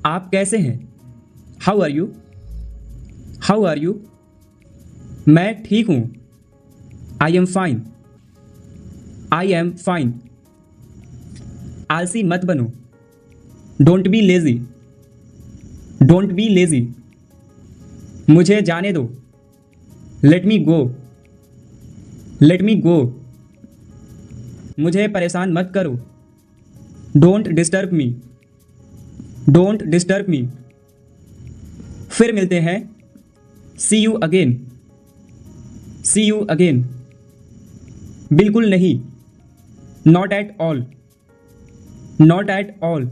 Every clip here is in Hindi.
आप कैसे हैं? How are you? How are you? मैं ठीक हूँ। I am fine. I am fine. आलसी मत बनो। Don't be lazy. Don't be lazy. मुझे जाने दो। Let me go. Let me go. मुझे परेशान मत करो। Don't disturb me. Don't disturb me. फिर मिलते हैं। See you again. See you again. बिल्कुल नहीं। Not at all. Not at all.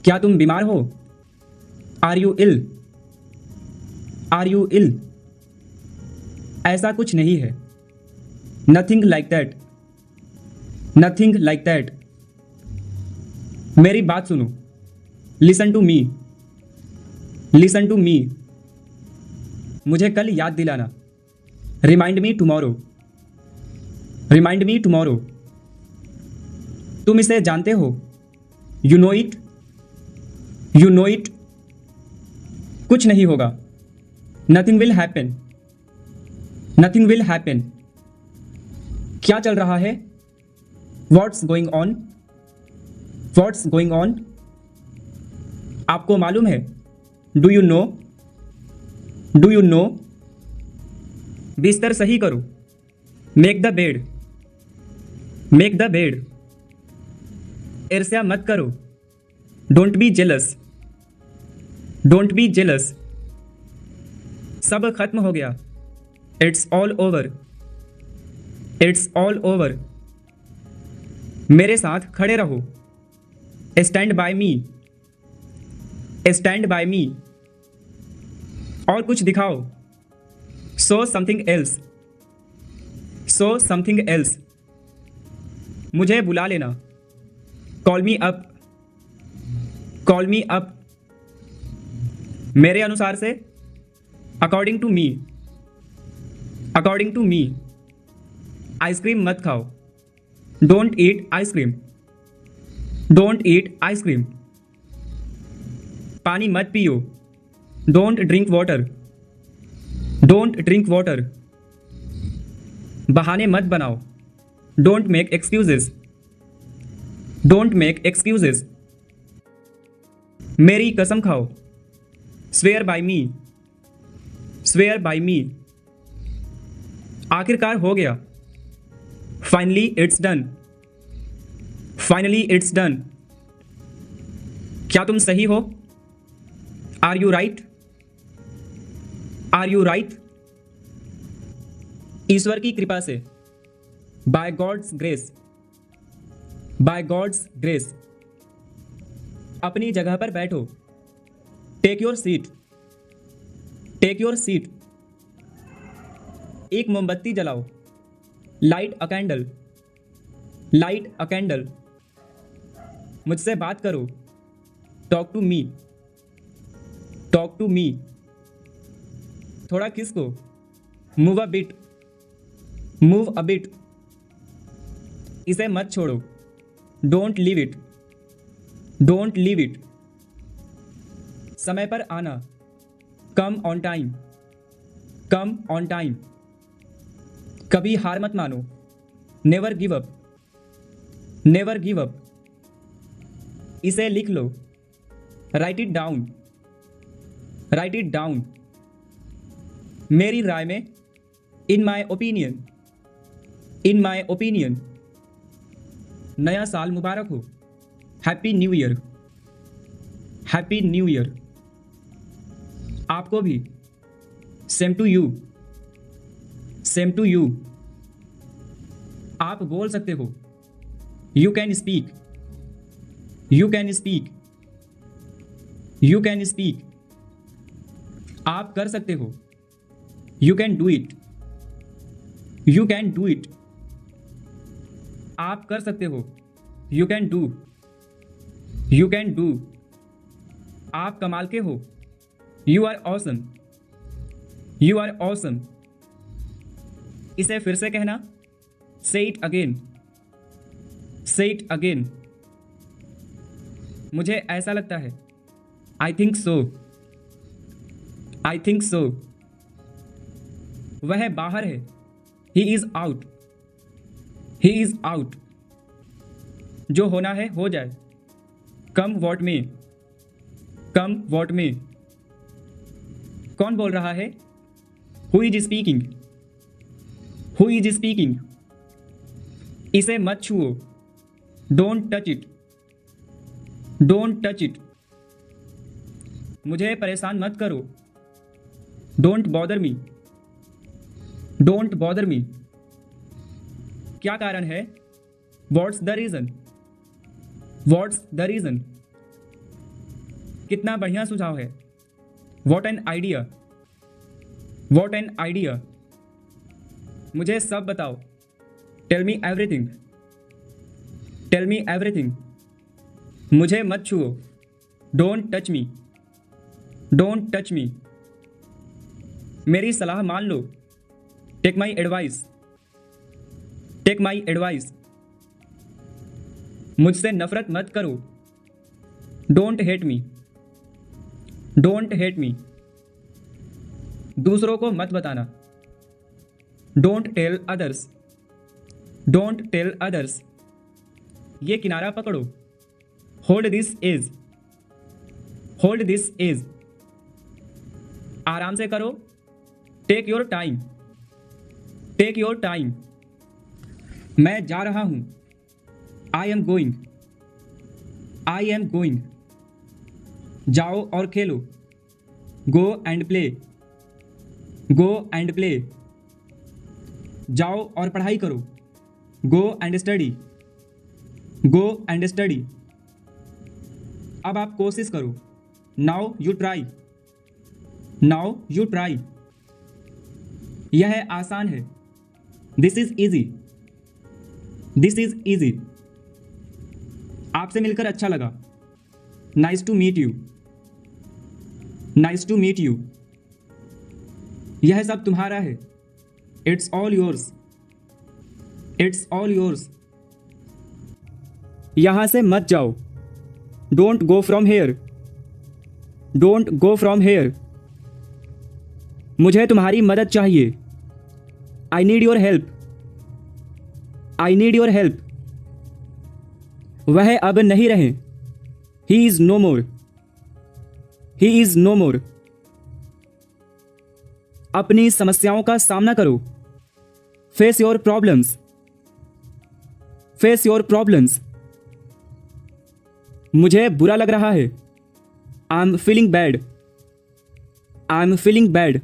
क्या तुम बीमार हो? Are you ill? Are you ill? ऐसा कुछ नहीं है। Nothing like that. Nothing like that. मेरी बात सुनो। Listen to me. Listen to me. मुझे कल याद दिलाना। Remind me tomorrow. Remind me tomorrow. तुम इसे जानते हो? You know it? You know it? कुछ नहीं होगा। Nothing will happen. Nothing will happen. क्या चल रहा है? What's going on? What's going on? आपको मालूम है? Do you know? Do you no? बिस्तर सही करो। Make the bed. Make the bed. ईर्ष्या मत करो। Don't be jealous. Don't be jealous. सब खत्म हो गया। It's all over. It's all over. मेरे साथ खड़े रहो। Stand by me. Stand by me. और कुछ दिखाओ। Show something else. Show something else. मुझे बुला लेना। Call me up. Call me up. मेरे अनुसार से। According to me. According to me. Ice cream मत खाओ। Don't eat ice cream. Don't eat ice cream. पानी मत पियो। Don't drink water. Don't drink water. बहाने मत बनाओ। Don't make excuses. Don't make excuses. मेरी कसम खाओ। Swear by me. Swear by me. आखिरकार हो गया। Finally it's done. Finally it's done. क्या तुम सही हो? Are you right? Are you right? ईश्वर की कृपा से। By God's grace. By God's grace. अपनी जगह पर बैठो। Take your seat. Take your seat. एक मोमबत्ती जलाओ। Light a candle. Light a candle. मुझसे बात करो। Talk to me. Talk to me. थोड़ा खिसको। Move a bit. Move a bit. इसे मत छोड़ो। Don't leave it. Don't leave it. समय पर आना। Come on time. Come on time. कभी हार मत मानो। Never give up. Never give up. इसे लिख लो। Write it down. Write it down. मेरी राय में। In my opinion. In my opinion. नया साल मुबारक हो। Happy new year. Happy new year. आपको भी। Same to you. Same to you. आप बोल सकते हो। You can speak. You can speak. You can speak. आप कर सकते हो। You can do it. You can do it. आप कर सकते हो। You can do. You can do. आप कमाल के हो। You are awesome. You are awesome. इसे फिर से कहना। से इट अगेन। से इट अगेन। मुझे ऐसा लगता है। I think so. I think so. वह बाहर है। He is out. He is out. जो होना है हो जाए। कम वॉट में। कम वॉट में। कौन बोल रहा है? Who is speaking? Who is speaking? इसे मत छुओ। Don't touch it. Don't touch it. मुझे परेशान मत करो। Don't bother me. Don't bother me. क्या कारण है? What's the reason? What's the reason? कितना बढ़िया सुझाव है। What an idea. What an idea. मुझे सब बताओ। Tell me everything. Tell me everything. मुझे मत छुओ। Don't touch me. Don't touch me. मेरी सलाह मान लो। Take my advice. Take my advice. मुझसे नफरत मत करो। Don't hate me. Don't hate me. दूसरों को मत बताना। Don't tell others. Don't tell others. ये किनारा पकड़ो। Hold this edge. Hold this edge. आराम से करो। Take your time. Take your time. मैं जा रहा हूं। I am going. I am going. जाओ और खेलो। Go and play. Go and play. जाओ और पढ़ाई करो। Go and study. Go and study. अब आप कोशिश करो। Now you try. Now you try. यह आसान है। This is easy. This is easy. आपसे मिलकर अच्छा लगा। Nice to meet you. Nice to meet you. यह सब तुम्हारा है। It's all yours. It's all yours. यहां से मत जाओ। Don't go from here. Don't go from here. मुझे तुम्हारी मदद चाहिए। I need your help. I need your help. वह अब नहीं रहे। He is no more. He is no more. अपनी समस्याओं का सामना करो। Face your problems. Face your problems. मुझे बुरा लग रहा है। I am feeling bad. I am feeling bad.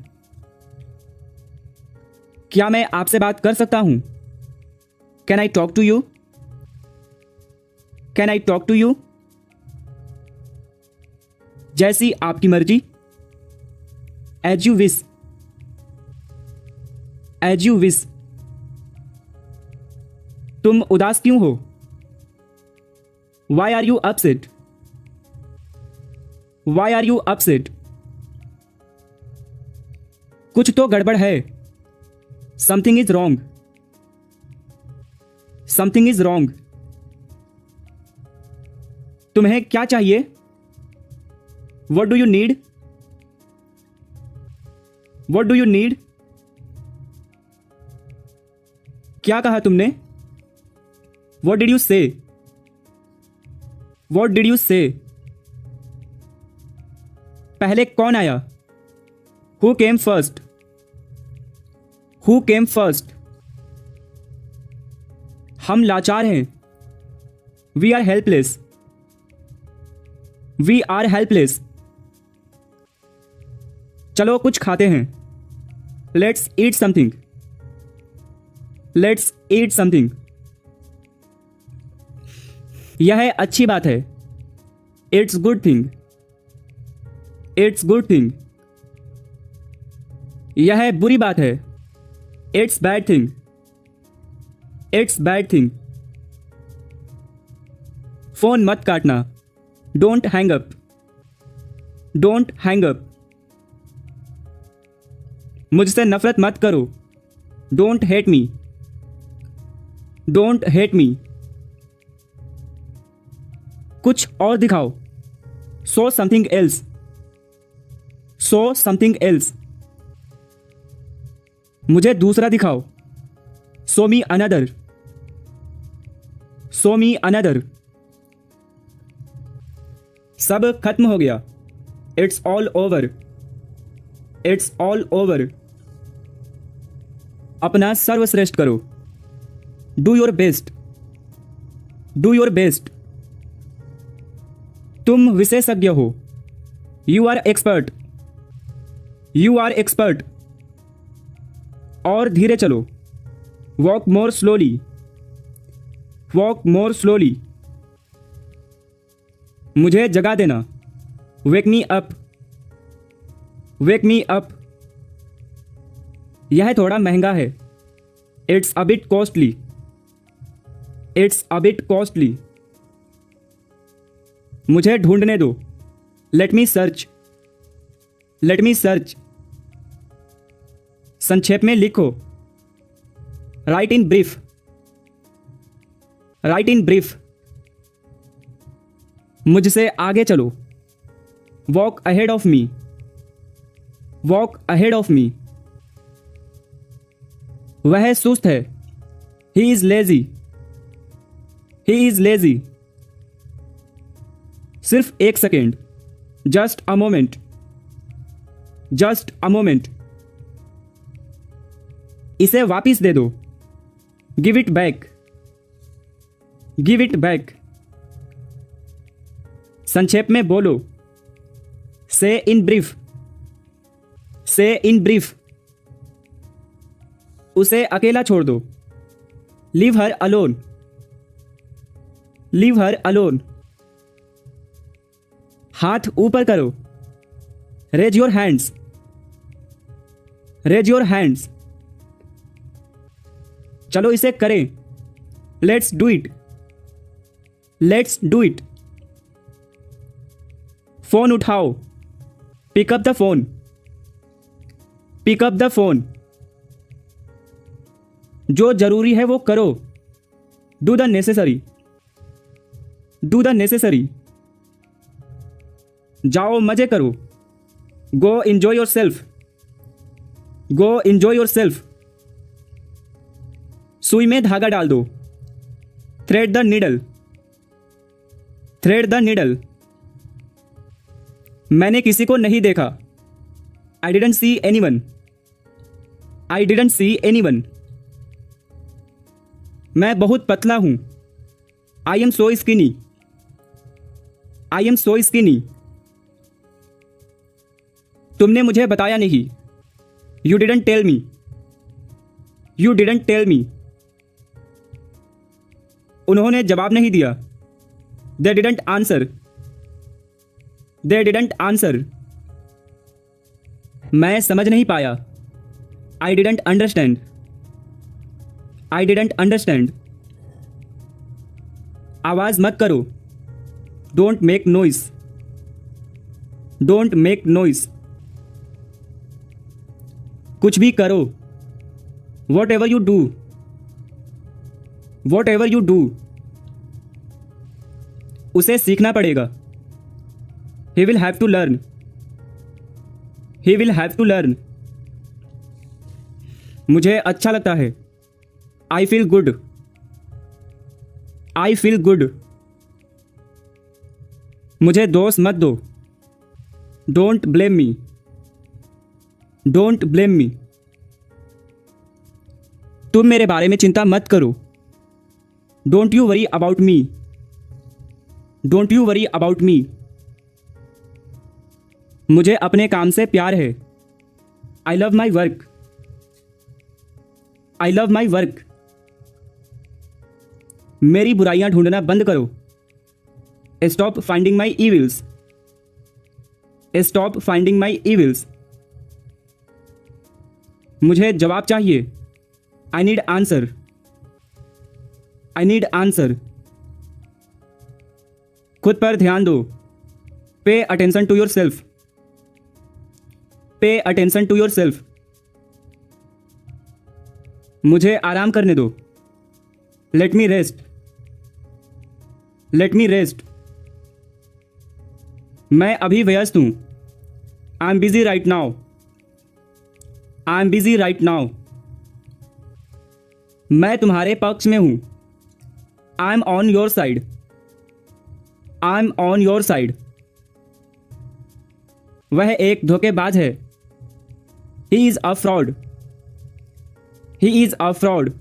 क्या मैं आपसे बात कर सकता हूं? Can I talk to you? Can I talk to you? जैसी आपकी मर्जी। As you wish. As you wish. तुम उदास क्यों हो? Why are you upset? Why are you upset? कुछ तो गड़बड़ है। Something is wrong. Something is wrong. तुम्हें क्या चाहिए? What do you need? What do you need? क्या कहा तुमने? What did you say? What did you say? पहले कौन आया? Who came first? Who came first? हम लाचार हैं। We are helpless. We are helpless. चलो कुछ खाते हैं। Let's eat something. Let's eat something. यह अच्छी बात है। It's good thing. It's good thing. यह बुरी बात है। It's bad thing. It's bad thing. Phone मत काटना। Don't hang up. Don't hang up. मुझसे नफरत मत करो। Don't hate me. Don't hate मी। कुछ और दिखाओ। Show something else. Show something else. मुझे दूसरा दिखाओ। Show me another. Show me another. सब खत्म हो गया। It's all over. It's all over. अपना सर्वश्रेष्ठ करो। Do your best. Do your best. तुम विशेषज्ञ हो। You are expert. You are expert. और धीरे चलो। Walk more slowly. Walk more slowly. मुझे जगा देना। Wake me up. Wake me up. यह थोड़ा महंगा है। It's a bit costly. It's a bit costly. मुझे ढूंढने दो। Let me search. Let me search. संक्षेप में लिखो। Write in brief. Write in brief. मुझसे आगे चलो। Walk ahead of me. Walk ahead of me. वह सुस्त है। He is lazy. He is lazy. सिर्फ एक second. Just a moment. Just a moment. इसे वापिस दे दो। Give it back. Give it back. संक्षेप में बोलो। से इन ब्रीफ। से इन ब्रीफ। उसे अकेला छोड़ दो। Leave her alone. Leave her alone. हाथ ऊपर करो। Raise your hands. Raise your hands. चलो इसे करें। Let's do it. Let's do it. Phone उठाओ। Pick up the phone. Pick up the phone. जो जरूरी है वो करो। Do the necessary. Do the necessary. जाओ मजे करो। Go enjoy yourself. Go enjoy yourself. सुई में धागा डाल दो। Thread the needle. Thread the needle. मैंने किसी को नहीं देखा। I didn't see anyone. I didn't see anyone. मैं बहुत पतला हूं। I am so skinny. I am so skinny. तुमने मुझे बताया नहीं। You didn't tell me. You didn't tell me. उन्होंने जवाब नहीं दिया। They didn't answer. They didn't answer. मैं समझ नहीं पाया। I didn't understand. I didn't understand. आवाज मत करो। Don't make noise. Don't make noise. कुछ भी करो। What ever you do. Whatever you do. उसे सीखना पड़ेगा। He will have to learn. He will have to learn. मुझे अच्छा लगता है। I feel good. I feel good. मुझे दोष मत दो। Don't blame me. Don't blame me. तुम मेरे बारे में चिंता मत करो। Don't you worry about me. Don't you worry about me. मुझे अपने काम से प्यार है। I love my work. I love my work. मेरी बुराइयां ढूंढना बंद करो। Stop finding my evils. Stop finding my evils. मुझे जवाब चाहिए। I need answer. I need answer. खुद पर ध्यान दो। Pay attention to yourself. Pay attention to yourself. मुझे आराम करने दो। Let me rest. Let me rest. मैं अभी व्यस्त हूँ। I am busy right now. I am busy right now. मैं तुम्हारे पक्ष में हूँ। I am on your side. I am on your side. वह एक धोखेबाज है। He is a fraud. He is a fraud.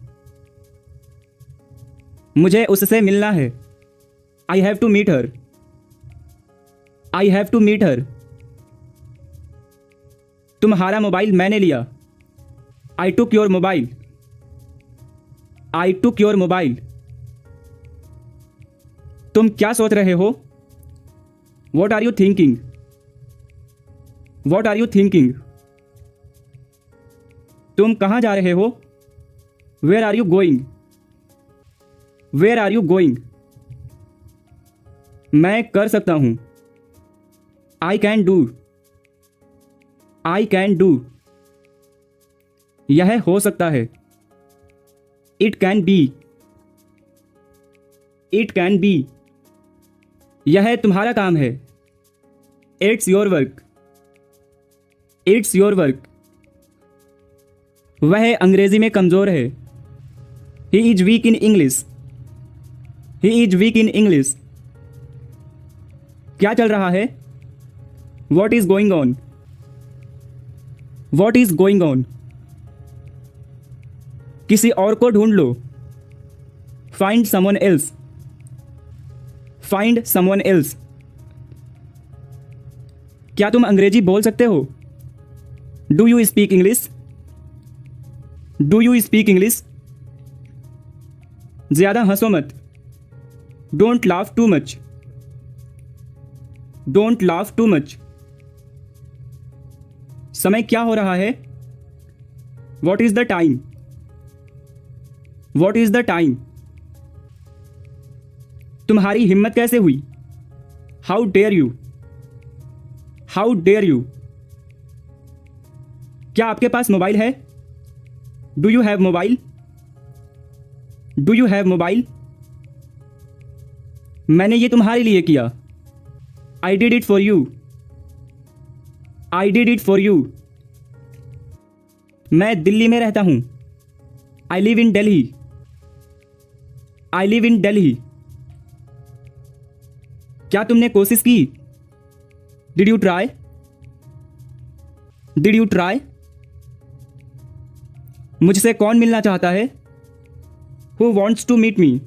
मुझे उससे मिलना है। I have to meet her. I have to meet her. तुम्हारा मोबाइल मैंने लिया। I took your mobile. I took your mobile. तुम क्या सोच रहे हो? What are you thinking? What are you thinking? तुम कहाँ जा रहे हो? Where are you going? Where are you going? मैं कर सकता हूं। I can do. I can do. यह हो सकता है। It can be. It can be. यह तुम्हारा काम है। It's your work. It's your work. वह अंग्रेजी में कमजोर है। He is weak in English. He is weak in English. क्या चल रहा है? What is going on? What is going on? किसी और को ढूंढ लो। Find someone else. Find someone else. क्या तुम अंग्रेजी बोल सकते हो? Do you speak English? Do you speak English? ज्यादा हंसो मत। Don't laugh too much. Don't laugh too much. समय क्या हो रहा है? What is the time? What is the time? तुम्हारी हिम्मत कैसे हुई? How dare you? How dare you? क्या आपके पास मोबाइल है? Do you have mobile? Do you have mobile? मैंने ये तुम्हारे लिए किया। I did it for you. I did it for you. मैं दिल्ली में रहता हूं। I live in Delhi. I live in Delhi. क्या तुमने कोशिश की? Did you try? Did you try? मुझसे कौन मिलना चाहता है? Who wants to meet me?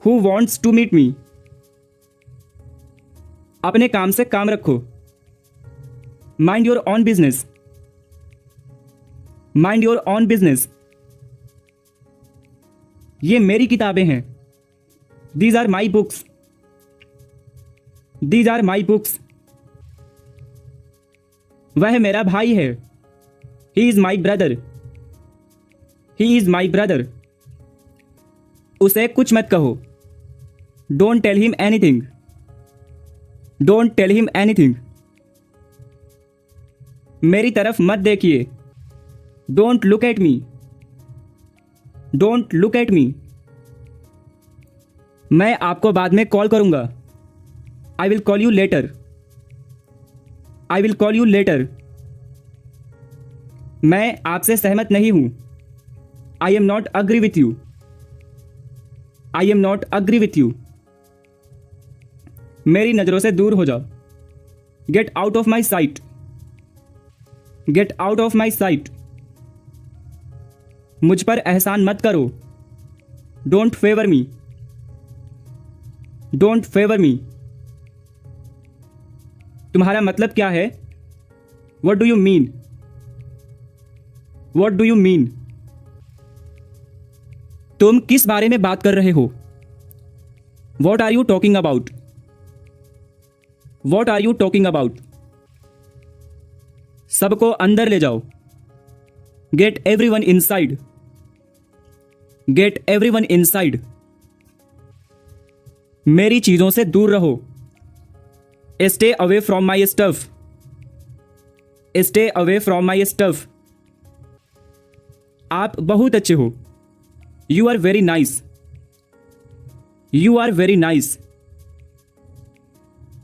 Who wants to meet me? अपने काम से काम रखो। Mind your own business. Mind your own business. ये मेरी किताबें हैं। These are my books. These are my books. वह मेरा भाई है। He is my brother. He is my brother. उसे कुछ मत कहो। Don't tell him anything. Don't tell him anything. मेरी तरफ मत देखिए। Don't look at me. Don't look at me. मैं आपको बाद में कॉल करूंगा। I will call you later. I will call you later. मैं आपसे सहमत नहीं हूं। I am not agree with you. I am not agree with you. मेरी नजरों से दूर हो जाओ। Get out of my sight. Get out of my sight. मुझ पर एहसान मत करो। Don't favour me. Don't favour me. तुम्हारा मतलब क्या है? What do you mean? What do you mean? तुम किस बारे में बात कर रहे हो? What are you talking about? What are you talking about? सबको अंदर ले जाओ। Get everyone inside. Get everyone inside. मेरी चीजों से दूर रहो। Stay away from my stuff. Stay away from my stuff. आप बहुत अच्छे हो। You are very nice. You are very nice.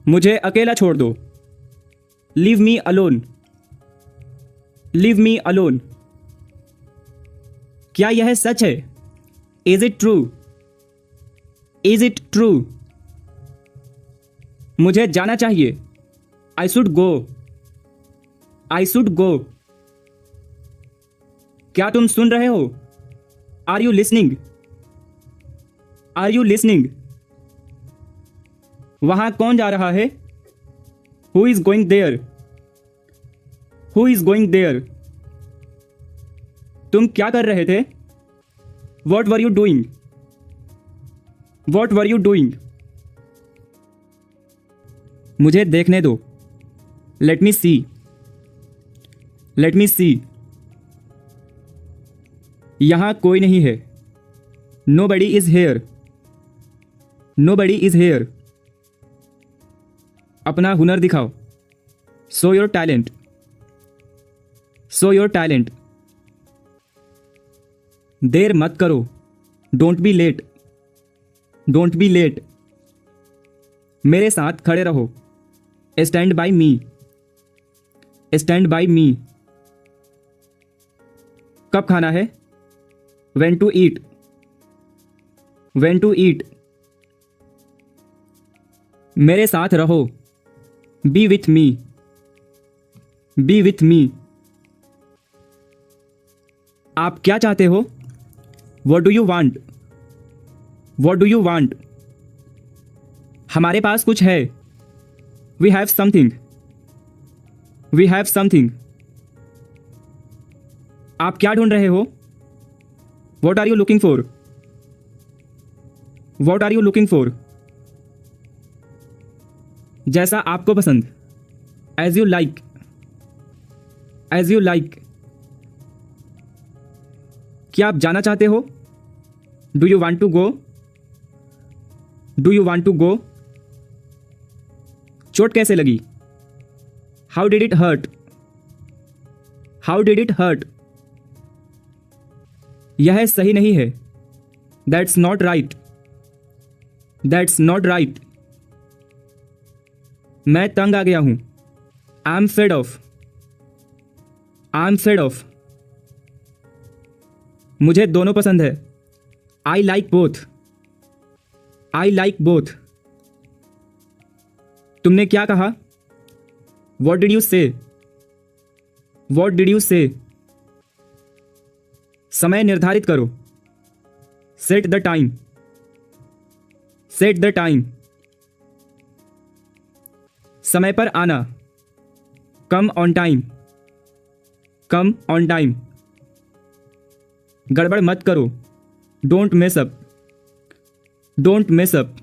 मुझे अकेला छोड़ दो। Leave me alone. Leave me alone. क्या यह सच है? Is it true? Is it true? मुझे जाना चाहिए। I should go. I should go. क्या तुम सुन रहे हो? Are you listening? Are you listening? वहां कौन जा रहा है? Who is going there? Who is going there? तुम क्या कर रहे थे? What were you doing? What were you doing? मुझे देखने दो। Let me see. Let me see. यहां कोई नहीं है। Nobody is here. Nobody is here. अपना हुनर दिखाओ। Show your talent. Show your talent. देर मत करो। Don't be late. Don't be late. मेरे साथ खड़े रहो। Stand by me. Stand by me. कब खाना है? When to eat. When to eat. मेरे साथ रहो। Be with me. Be with me. आप क्या चाहते हो? What do you want? What do you want? हमारे पास कुछ है। We have something. We have something. आप क्या ढूंढ रहे हो? What are you looking for? What are you looking for? जैसा आपको पसंद। As you like. As you like. क्या आप जाना चाहते हो? Do you want to go? Do you want to go? चोट कैसे लगी? How did it hurt? How did it hurt? यह सही नहीं है। That's not right. That's not right. मैं तंग आ गया हूं। I am fed of. I am fed off. मुझे दोनों पसंद है। I like both. I like both. तुमने क्या कहा? What did you say? What did you say? समय निर्धारित करो। Set the time. Set the time. समय पर आना। Come on time. Come on time. गड़बड़ मत करो। Don't mess up. Don't mess up.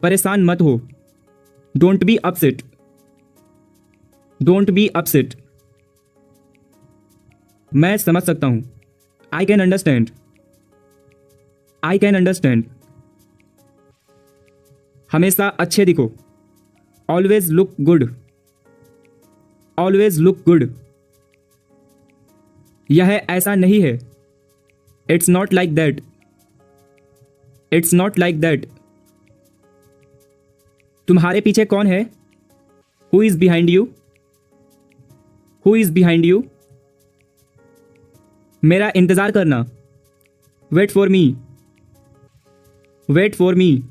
परेशान मत हो। Don't be upset. Don't be upset. मैं समझ सकता हूं। I can understand. I can understand. हमेशा अच्छे दिखो। Always look good. Always look good. यह ऐसा नहीं है। It's not like that. It's not like that. तुम्हारे पीछे कौन है? Who is behind you? Who is behind you? मेरा इंतजार करना। Wait for me. Wait for me.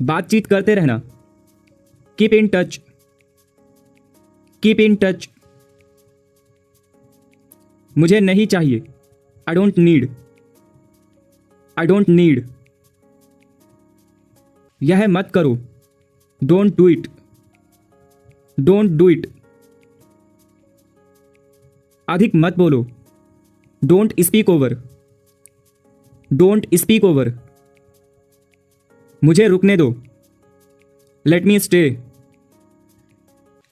बातचीत करते रहना। Keep in touch. Keep in touch. मुझे नहीं चाहिए। I don't need. I don't need. यह मत करो। Don't do it. Don't do it. अधिक मत बोलो। Don't speak over. Don't speak over. मुझे रुकने दो। Let me stay.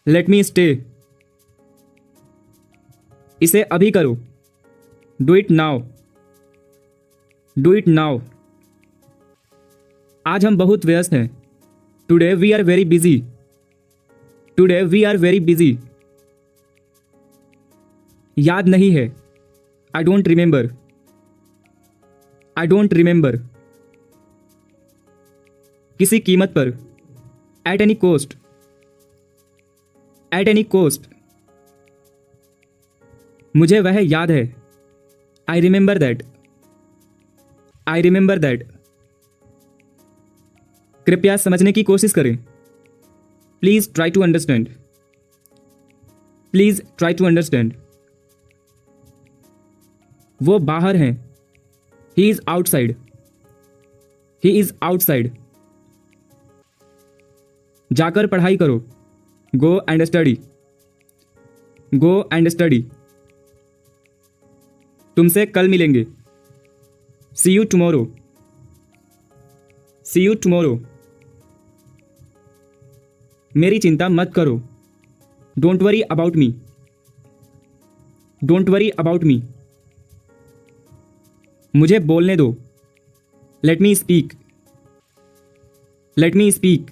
Let me stay. इसे अभी करो। Do it now. Do it now. आज हम बहुत व्यस्त हैं। Today we are very busy. Today we are very busy. याद नहीं है। I don't remember. I don't remember. किसी कीमत पर, at any cost, at any cost. मुझे वह याद है, I remember that, I remember that. कृपया समझने की कोशिश करें, please try to understand, please try to understand. वो बाहर हैं, he is outside, he is outside. जाकर पढ़ाई करो, go and study, go and study. तुमसे कल मिलेंगे, सी you tomorrow, see you tomorrow. मेरी चिंता मत करो, don't worry about me, don't worry about me. मुझे बोलने दो, let me speak, let me speak.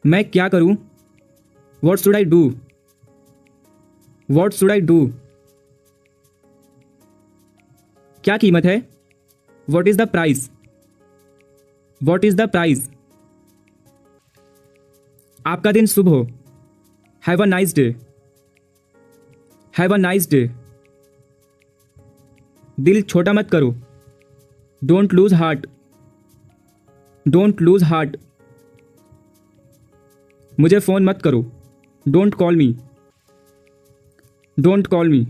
मैं क्या करूं, what should I do, what should I do. क्या कीमत है, what is the price, what is the price. आपका दिन शुभ हो, have a nice day, have a nice day. दिल छोटा मत करो, don't lose heart, don't lose heart. मुझे फोन मत करो, don't call me, don't call me.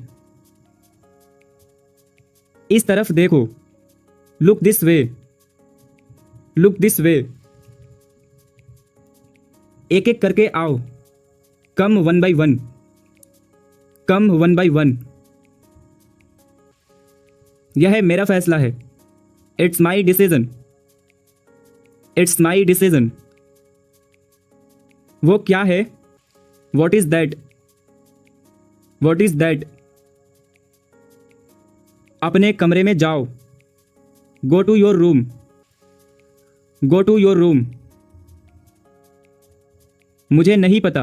इस तरफ देखो, look this way, look this way. एक एक करके आओ, come one by one, come one by one. यह मेरा फैसला है, it's my decision, it's my decision. वो क्या है, what is that, what is that. अपने कमरे में जाओ, go to your room, go to your room. मुझे नहीं पता,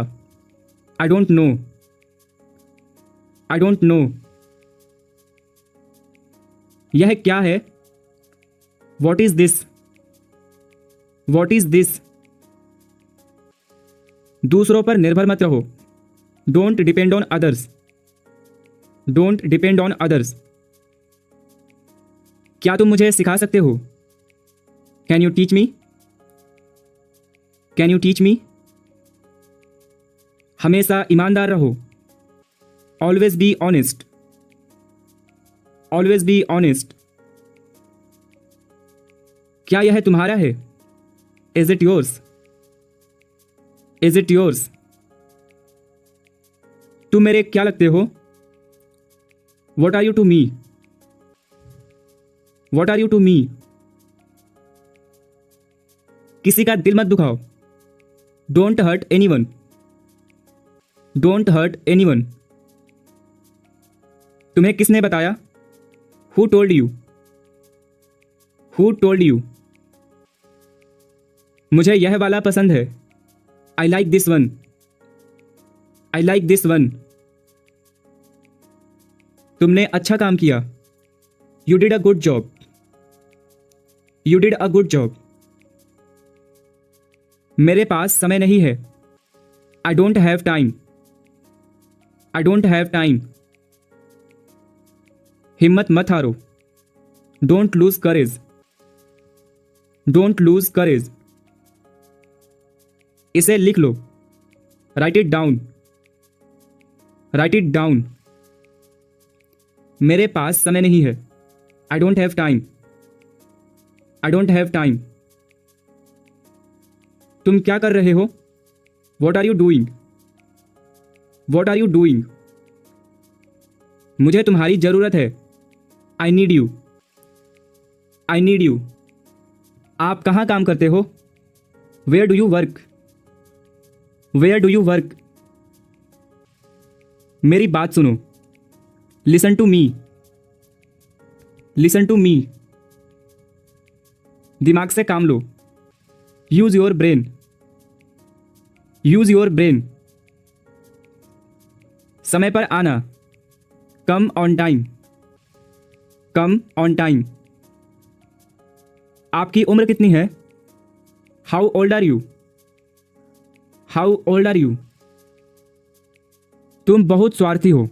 I don't know, I don't no. यह क्या है, what is this, what is this. दूसरों पर निर्भर मत रहो, don't depend on others, don't depend on others. क्या तुम मुझे सिखा सकते हो, can you teach me, can you teach me. हमेशा ईमानदार रहो, always be honest, always be honest. क्या यह तुम्हारा है, is it yours, is it yours. तुम मेरे क्या लगते हो, what are you to me, what are you to मी। किसी का दिल मत दुखाओ, don't hurt anyone, don't hurt anyone. तुम्हें किसने बताया, who told you, who told you. मुझे यह वाला पसंद है, I like this one, I like this one. तुमने अच्छा काम किया, you did a good job, you did a good job. मेरे पास समय नहीं है, I don't have time, I don't have time. हिम्मत मत हारो, don't lose courage, don't lose courage. इसे लिख लो, write it down, write it down. मेरे पास समय नहीं है, I don't have time, I don't have time. तुम क्या कर रहे हो, what are you doing, what are you doing. मुझे तुम्हारी जरूरत है, I need you, I need you. आप कहाँ काम करते हो, where do you work, where do you work. मेरी बात सुनो, listen to me, listen to me. दिमाग से काम लो, use your brain, use your brain. समय पर आना, come on time, come on time. आपकी उम्र कितनी है? How old are you? How old are you? तुम बहुत स्वार्थी हो।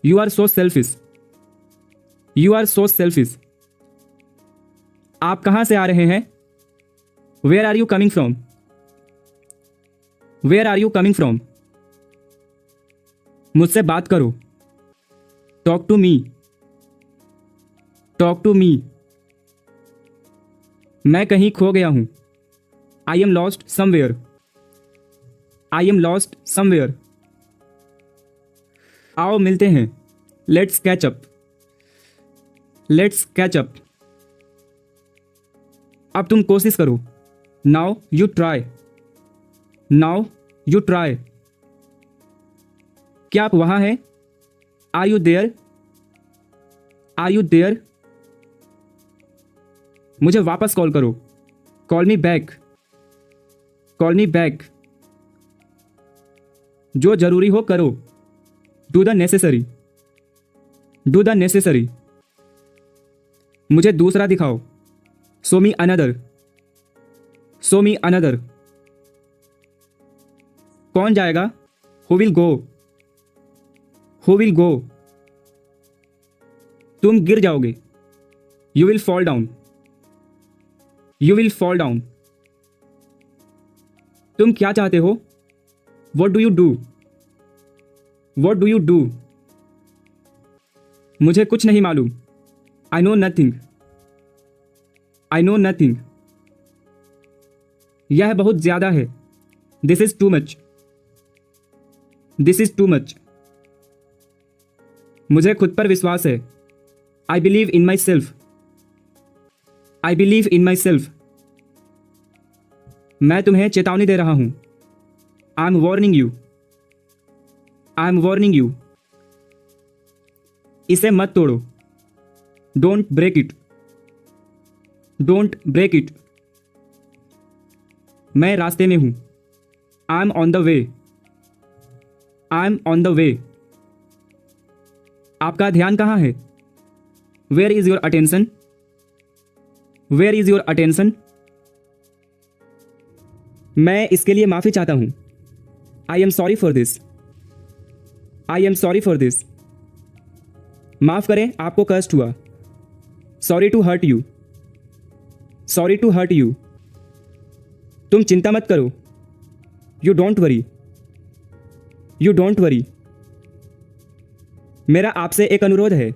You are so selfish. You are so selfish. आप कहां से आ रहे हैं? Where are you coming from? Where are you coming from? मुझसे बात करो। Talk to me. Talk to me. मैं कहीं खो गया हूं। I am lost somewhere. I am lost somewhere. आओ मिलते हैं। Let's catch up. Let's catch up. अब तुम कोशिश करो। Now you try. Now you try. क्या आप वहां हैं? Are you there? Are you there? मुझे वापस कॉल करो। Call me back. Call me back. जो जरूरी हो करो। Do the necessary. Do the necessary. मुझे दूसरा दिखाओ। Show me another. Show me another. कौन जाएगा? Who will go? Who will go? तुम गिर जाओगे। You will fall down. You will fall down. तुम क्या चाहते हो? What do you do? What do you do? मुझे कुछ नहीं मालूम। I know nothing. I know nothing. यह बहुत ज्यादा है। This is too much. This is too much. मुझे खुद पर विश्वास है। I believe in myself. I believe in my self. मैं तुम्हें चेतावनी दे रहा हूं। I am warning you. I am warning you. इसे मत तोड़ो। Don't break it. Don't break it. मैं रास्ते में हूं। I am on the way. I am on the way. आपका ध्यान कहां है? Where is your attention? Where is your attention? मैं इसके लिए माफी चाहता हूं। I am sorry for this. I am sorry for this. माफ करें, आपको कष्ट हुआ। Sorry to hurt you. Sorry to hurt you. तुम चिंता मत करो। You don't worry. You don't worry. मेरा आपसे एक अनुरोध है।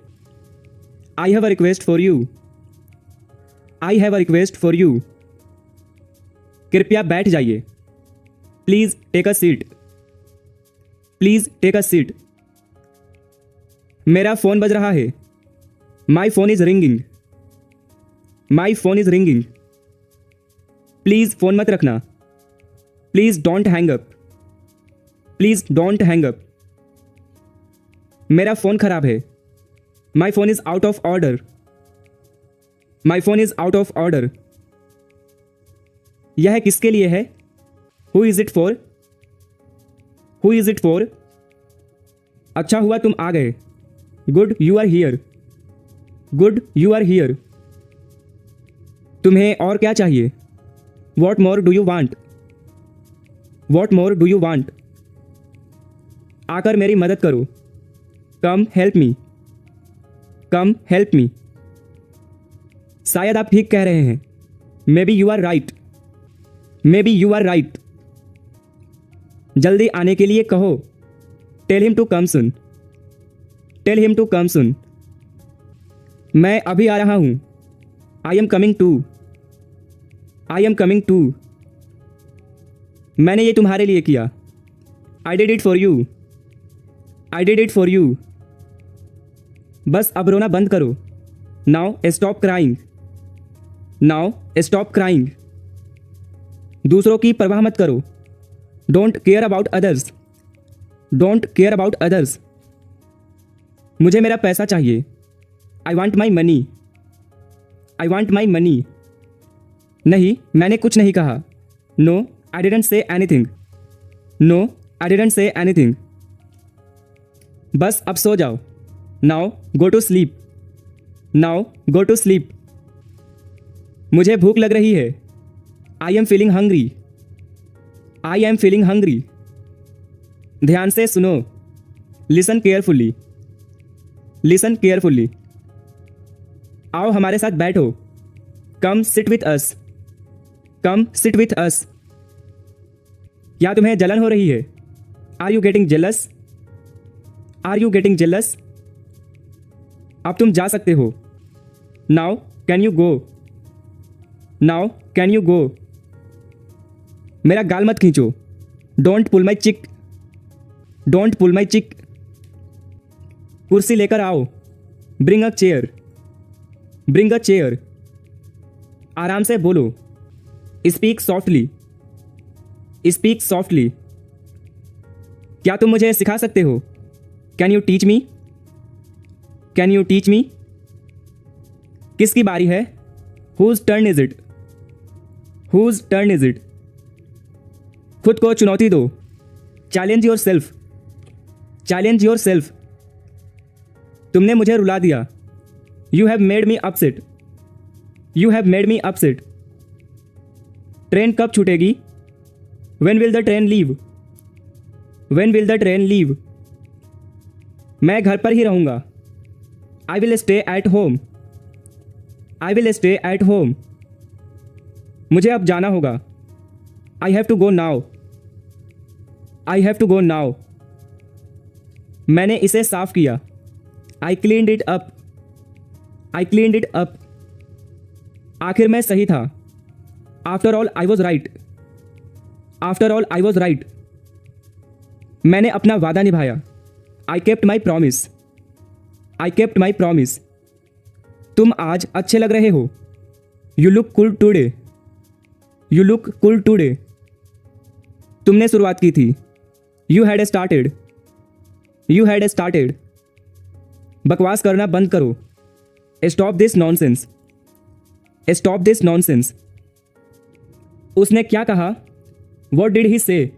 I have a request for you. I have a request for you. कृपया बैठ जाइए। Please take a seat. Please take a seat. मेरा फोन बज रहा है। My phone is ringing. My phone is ringing. Please phone मत रखना। Please don't hang up. Please don't hang up. मेरा फोन खराब है। My phone is out of order. My phone is out of order. यह किसके लिए है? Who is it for? Who is it for? अच्छा हुआ तुम आ गए। Good you are here. Good you are here. तुम्हें और क्या चाहिए? What more do you want? What more do you want? आकर मेरी मदद करो। Come help me. Come help me. शायद आप ठीक कह रहे हैं। Maybe you are right. Maybe you are right. जल्दी आने के लिए कहो। Tell him to come soon. Tell him to come soon. मैं अभी आ रहा हूं। I am coming too. I am coming too. मैंने ये तुम्हारे लिए किया। I did it for you. I did it for you. बस अब रोना बंद करो। Now stop crying. Now stop crying. दूसरों की परवाह मत करो। Don't care about others. Don't care about others. मुझे मेरा पैसा चाहिए। I want my money. I want my money. नहीं, मैंने कुछ नहीं कहा। No I didn't say anything. No I didn't say anything. बस अब सो जाओ। Now go to sleep. Now go to sleep. मुझे भूख लग रही है। I am feeling hungry. I am feeling hungry. ध्यान से सुनो। Listen carefully. Listen carefully. आओ हमारे साथ बैठो। Come sit with us. Come sit with us. क्या तुम्हें जलन हो रही है? Are you getting jealous? Are you getting jealous? अब तुम जा सकते हो। Now can you go? Now can you go? मेरा गाल मत खींचो। डोंट पुल माई चिक। डोंट पुल माई चिक। कुर्सी लेकर आओ। Bring a chair. Bring a chair. आराम से बोलो। Speak softly. Speak softly. क्या तुम मुझे सिखा सकते हो? Can you teach me? Can you teach me? किसकी बारी है? Whose turn is it? Whose turn is it? खुद को चुनौती दो। Challenge yourself. Challenge yourself. तुमने मुझे रुला दिया। You have made me upset. You have made me upset. Train कब छूटेगी? When will the train leave? When will the train leave? मैं घर पर ही रहूंगा। I will stay at home. I will stay at home. मुझे अब जाना होगा। I have to go now. I have to go now. मैंने इसे साफ किया। I cleaned it up. I cleaned it up. आखिर मैं सही था। After all I was right. After all I was right. मैंने अपना वादा निभाया। I kept my promise. I kept my promise. तुम आज अच्छे लग रहे हो। You look cool today. You look cool today. तुमने शुरुआत की थी। You had started. You had started. बकवास करना बंद करो। Stop this nonsense. Stop this nonsense. उसने क्या कहा? वॉट डिड ही से?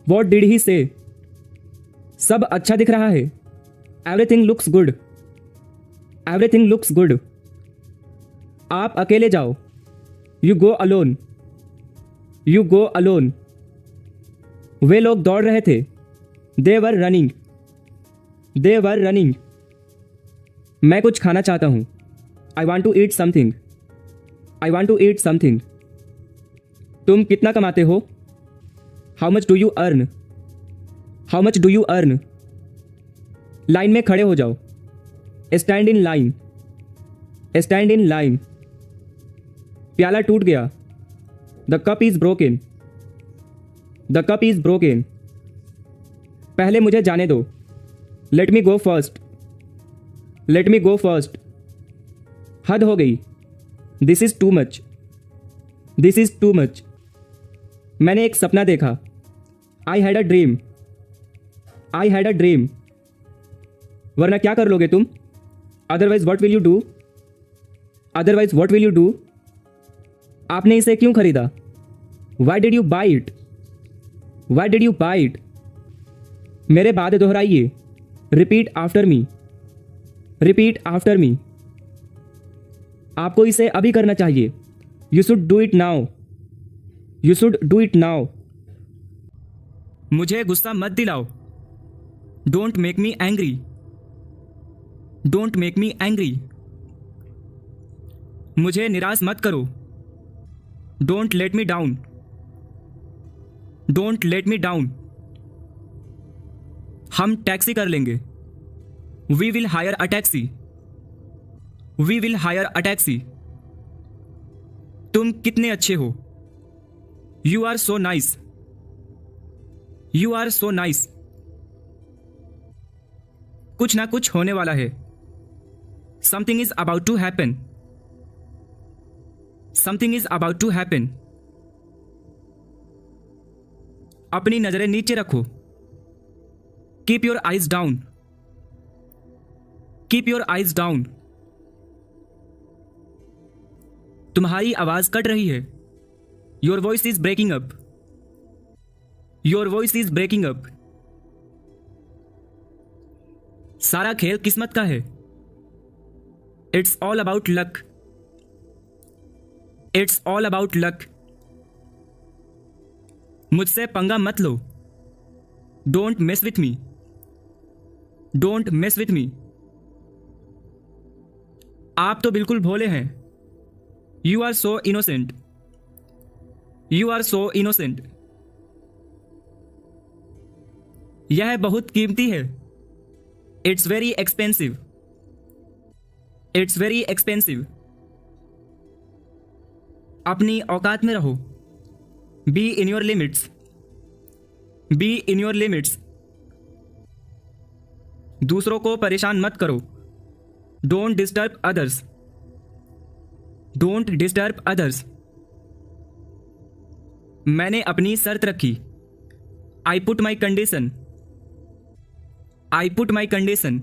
वॉट डिड ही से? सब अच्छा दिख रहा है। Everything looks good. Everything looks good. आप अकेले जाओ। You go alone. You go alone. वे लोग दौड़ रहे थे। They were running. They were running. मैं कुछ खाना चाहता हूं। I want to eat something. I want to eat something. तुम कितना कमाते हो? How much do you earn? How much do you earn? Line में खड़े हो जाओ। Stand in line. Stand in line. प्याला टूट गया। The cup is broken. The cup is broken. पहले मुझे जाने दो। लेट मी गो फर्स्ट। लेट मी गो फर्स्ट। हद हो गई। This is too much. This is too much. मैंने एक सपना देखा। I had a dream. I had a dream. वरना क्या कर लोगे तुम? Otherwise what will you do? Otherwise what will you do? आपने इसे क्यों खरीदा? Y did you buy it? Y did you buy it? मेरे बाद दोहराइए। Repeat after me. Repeat after me. आपको इसे अभी करना चाहिए। You should do it now. You should do it now. मुझे गुस्सा मत दिलाओ। Don't make me angry. Don't make me angry. मुझे निराश मत करो। Don't let me down. Don't let me down. हम टैक्सी कर लेंगे। We will hire a taxi. We will hire a taxi. तुम कितने अच्छे हो। You are so nice. You are so nice. कुछ ना कुछ होने वाला है। Something is about to happen. Something is about to happen. अपनी नजरें नीचे रखो। Keep your eyes down. Keep your eyes down. तुम्हारी आवाज कट रही है। Your voice is breaking up. Your voice is breaking up. सारा खेल किस्मत का है। It's all about luck. It's all about luck. मुझसे पंगा मत लो। Don't mess with me. Don't mess with me. आप तो बिल्कुल भोले हैं। You are so innocent. You are so innocent. यह बहुत कीमती है। It's very expensive. It's very expensive. अपनी औकात में रहो। Be in your limits. Be in your limits. दूसरों को परेशान मत करो। Don't disturb others. Don't disturb others. मैंने अपनी शर्त रखी। I put my condition. I put my condition.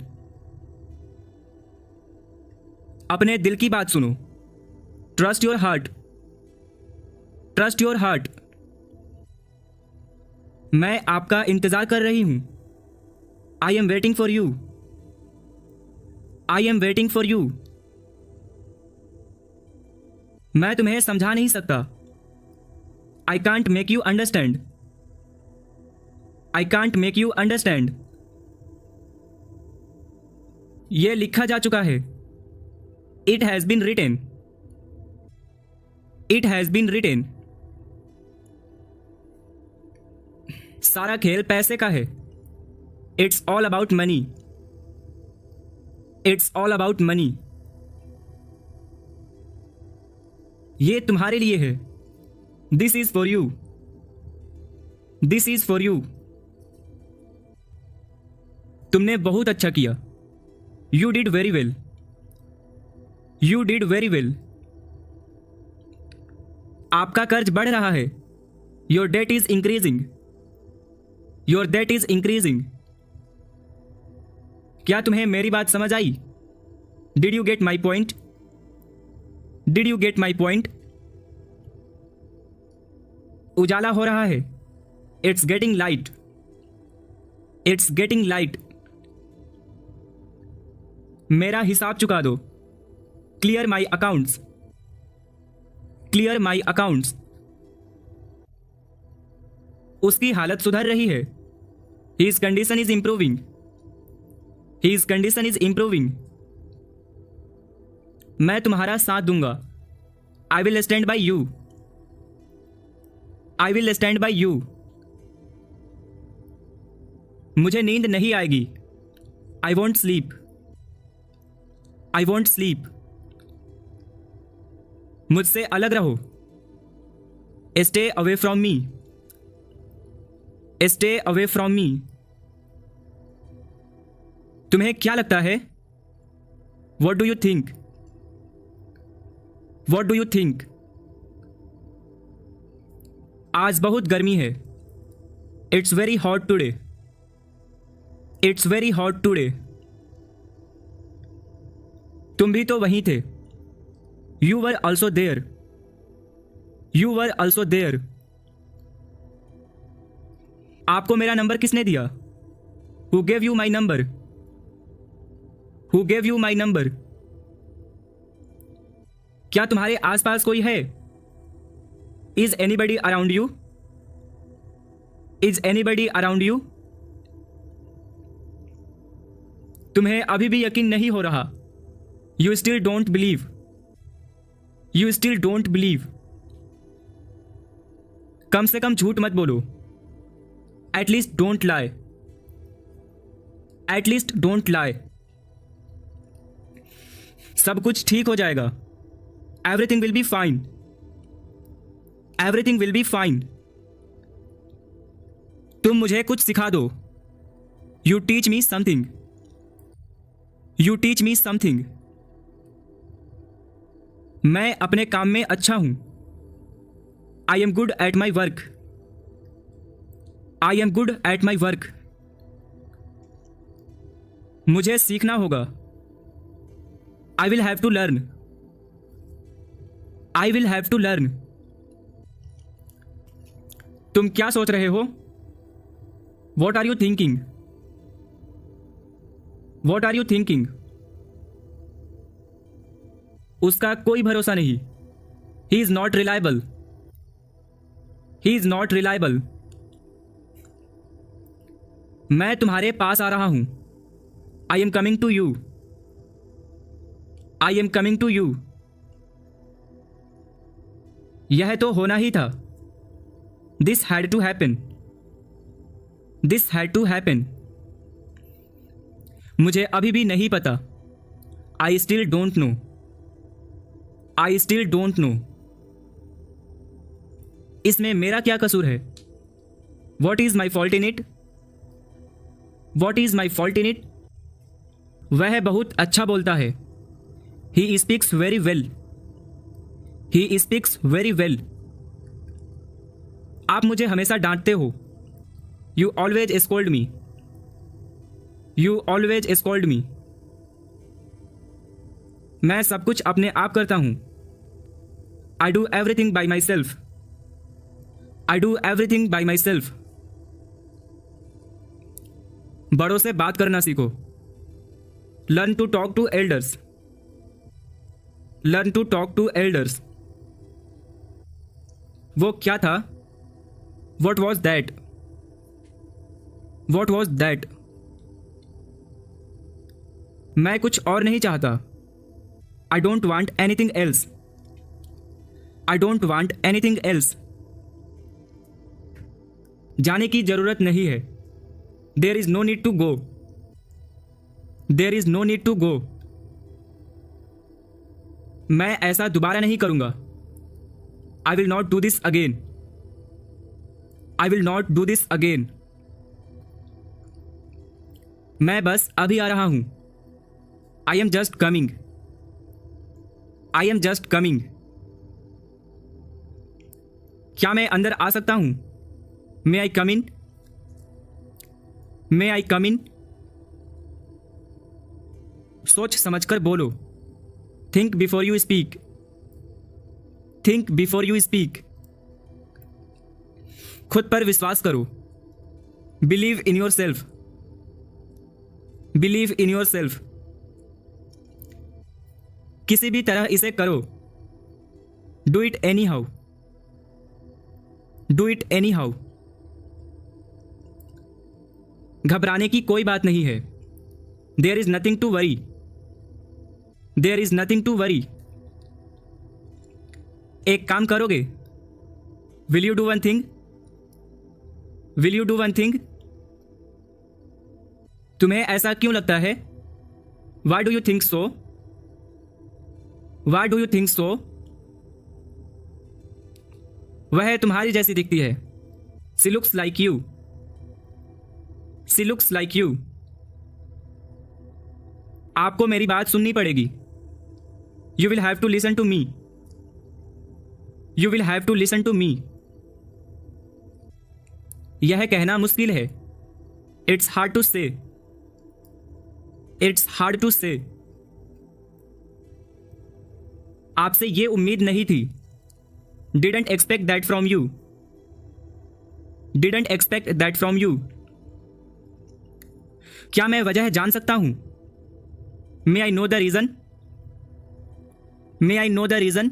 अपने दिल की बात सुनो। Trust your heart. Trust your heart. मैं आपका इंतजार कर रही हूं। I am waiting for you. I am waiting for you. मैं तुम्हें समझा नहीं सकता। I can't make you understand. I can't make you understand. यह लिखा जा चुका है। It has been written. It has been written. सारा खेल पैसे का है। It's all about money. It's all about money. ये तुम्हारे लिए है। This is for you. This is for you. तुमने बहुत अच्छा किया। You did very well. You did very well. आपका कर्ज बढ़ रहा है। Your debt is increasing. Your debt is increasing. क्या तुम्हें मेरी बात समझ आई? Did you get my point? Did you get my point? उजाला हो रहा है। It's getting light. It's getting light. मेरा हिसाब चुका दो। Clear my accounts. Clear my accounts. उसकी हालत सुधर रही है। His condition is improving. His condition is improving. मैं तुम्हारा साथ दूंगा। I will stand by you. I will stand by you. मुझे नींद नहीं आएगी। I won't sleep. I won't sleep. मुझसे अलग रहो। Stay away from me. Stay away from me. तुम्हें क्या लगता है? What do you think? What do you think? आज बहुत गर्मी है। It's very hot today. It's very hot today. तुम भी तो वहीं थे। You were also there. You were also there. आपको मेरा नंबर किसने दिया? Who gave you my number? Who gave you my number? क्या तुम्हारे आसपास कोई है? Is anybody around you? Is anybody around you? तुम्हें अभी भी यकीन नहीं हो रहा। You still don't believe. You still don't believe. कम से कम झूठ मत बोलो। At least don't lie. At least don't lie. सब कुछ ठीक हो जाएगा। Everything will be fine. Everything will be fine. तुम मुझे कुछ सिखा दो। You teach me something. You teach me something. मैं अपने काम में अच्छा हूं। I am good at my work. I am good at my work. मुझे सीखना होगा। I will have to learn. I will have to learn. तुम क्या सोच रहे हो? What are you thinking? What are you thinking? उसका कोई भरोसा नहीं। He is not reliable, he is not reliable. मैं तुम्हारे पास आ रहा हूं, I am coming to you, I am coming to you. यह तो होना ही था, this had to happen, this had to happen. मुझे अभी भी नहीं पता, I still don't know, I still don't know. इसमें मेरा क्या कसूर है, what is my fault in it, what is my fault in it. वह बहुत अच्छा बोलता है, he speaks very well, he speaks very well. आप मुझे हमेशा डांटते हो, you always scold me, you always scold me. मैं सब कुछ अपने आप करता हूं, I do everything by myself, I do everything by myself. बड़ों से बात करना सीखो, learn to talk to elders, learn to talk to elders. वो क्या था, what was that, what was that. मैं कुछ और नहीं चाहता, I don't want anything else, I don't want anything else. जाने की जरूरत नहीं है, there is no need to go, there is no need to go. मैं ऐसा दोबारा नहीं करूंगा, I will not do this again, I will not do this again. मैं बस अभी आ रहा हूं, I am just coming, I am just coming. क्या मैं अंदर आ सकता हूं, मे आई कम इन, मे आई कम इन। सोच समझकर बोलो, think before you speak, think before you speak. खुद पर विश्वास करो, believe in yourself, believe in yourself. किसी भी तरह इसे करो, do it anyhow, do it anyhow. घबराने की कोई बात नहीं है, there is nothing to worry, there is nothing to worry. एक काम करोगे, will you do one thing, will you do one thing. तुम्हें ऐसा क्यों लगता है, why do you think so, why do you think so. वह तुम्हारी जैसी दिखती है, she looks like you, she looks like you. आपको मेरी बात सुननी पड़ेगी, you will have to listen to me, you will have to listen to me. यह कहना मुश्किल है, it's hard to say, it's hard to say. आपसे यह उम्मीद नहीं थी, didn't expect that from you, didn't expect that from you. क्या मैं वजह जान सकता हूं, may I know the reason, may I know the reason.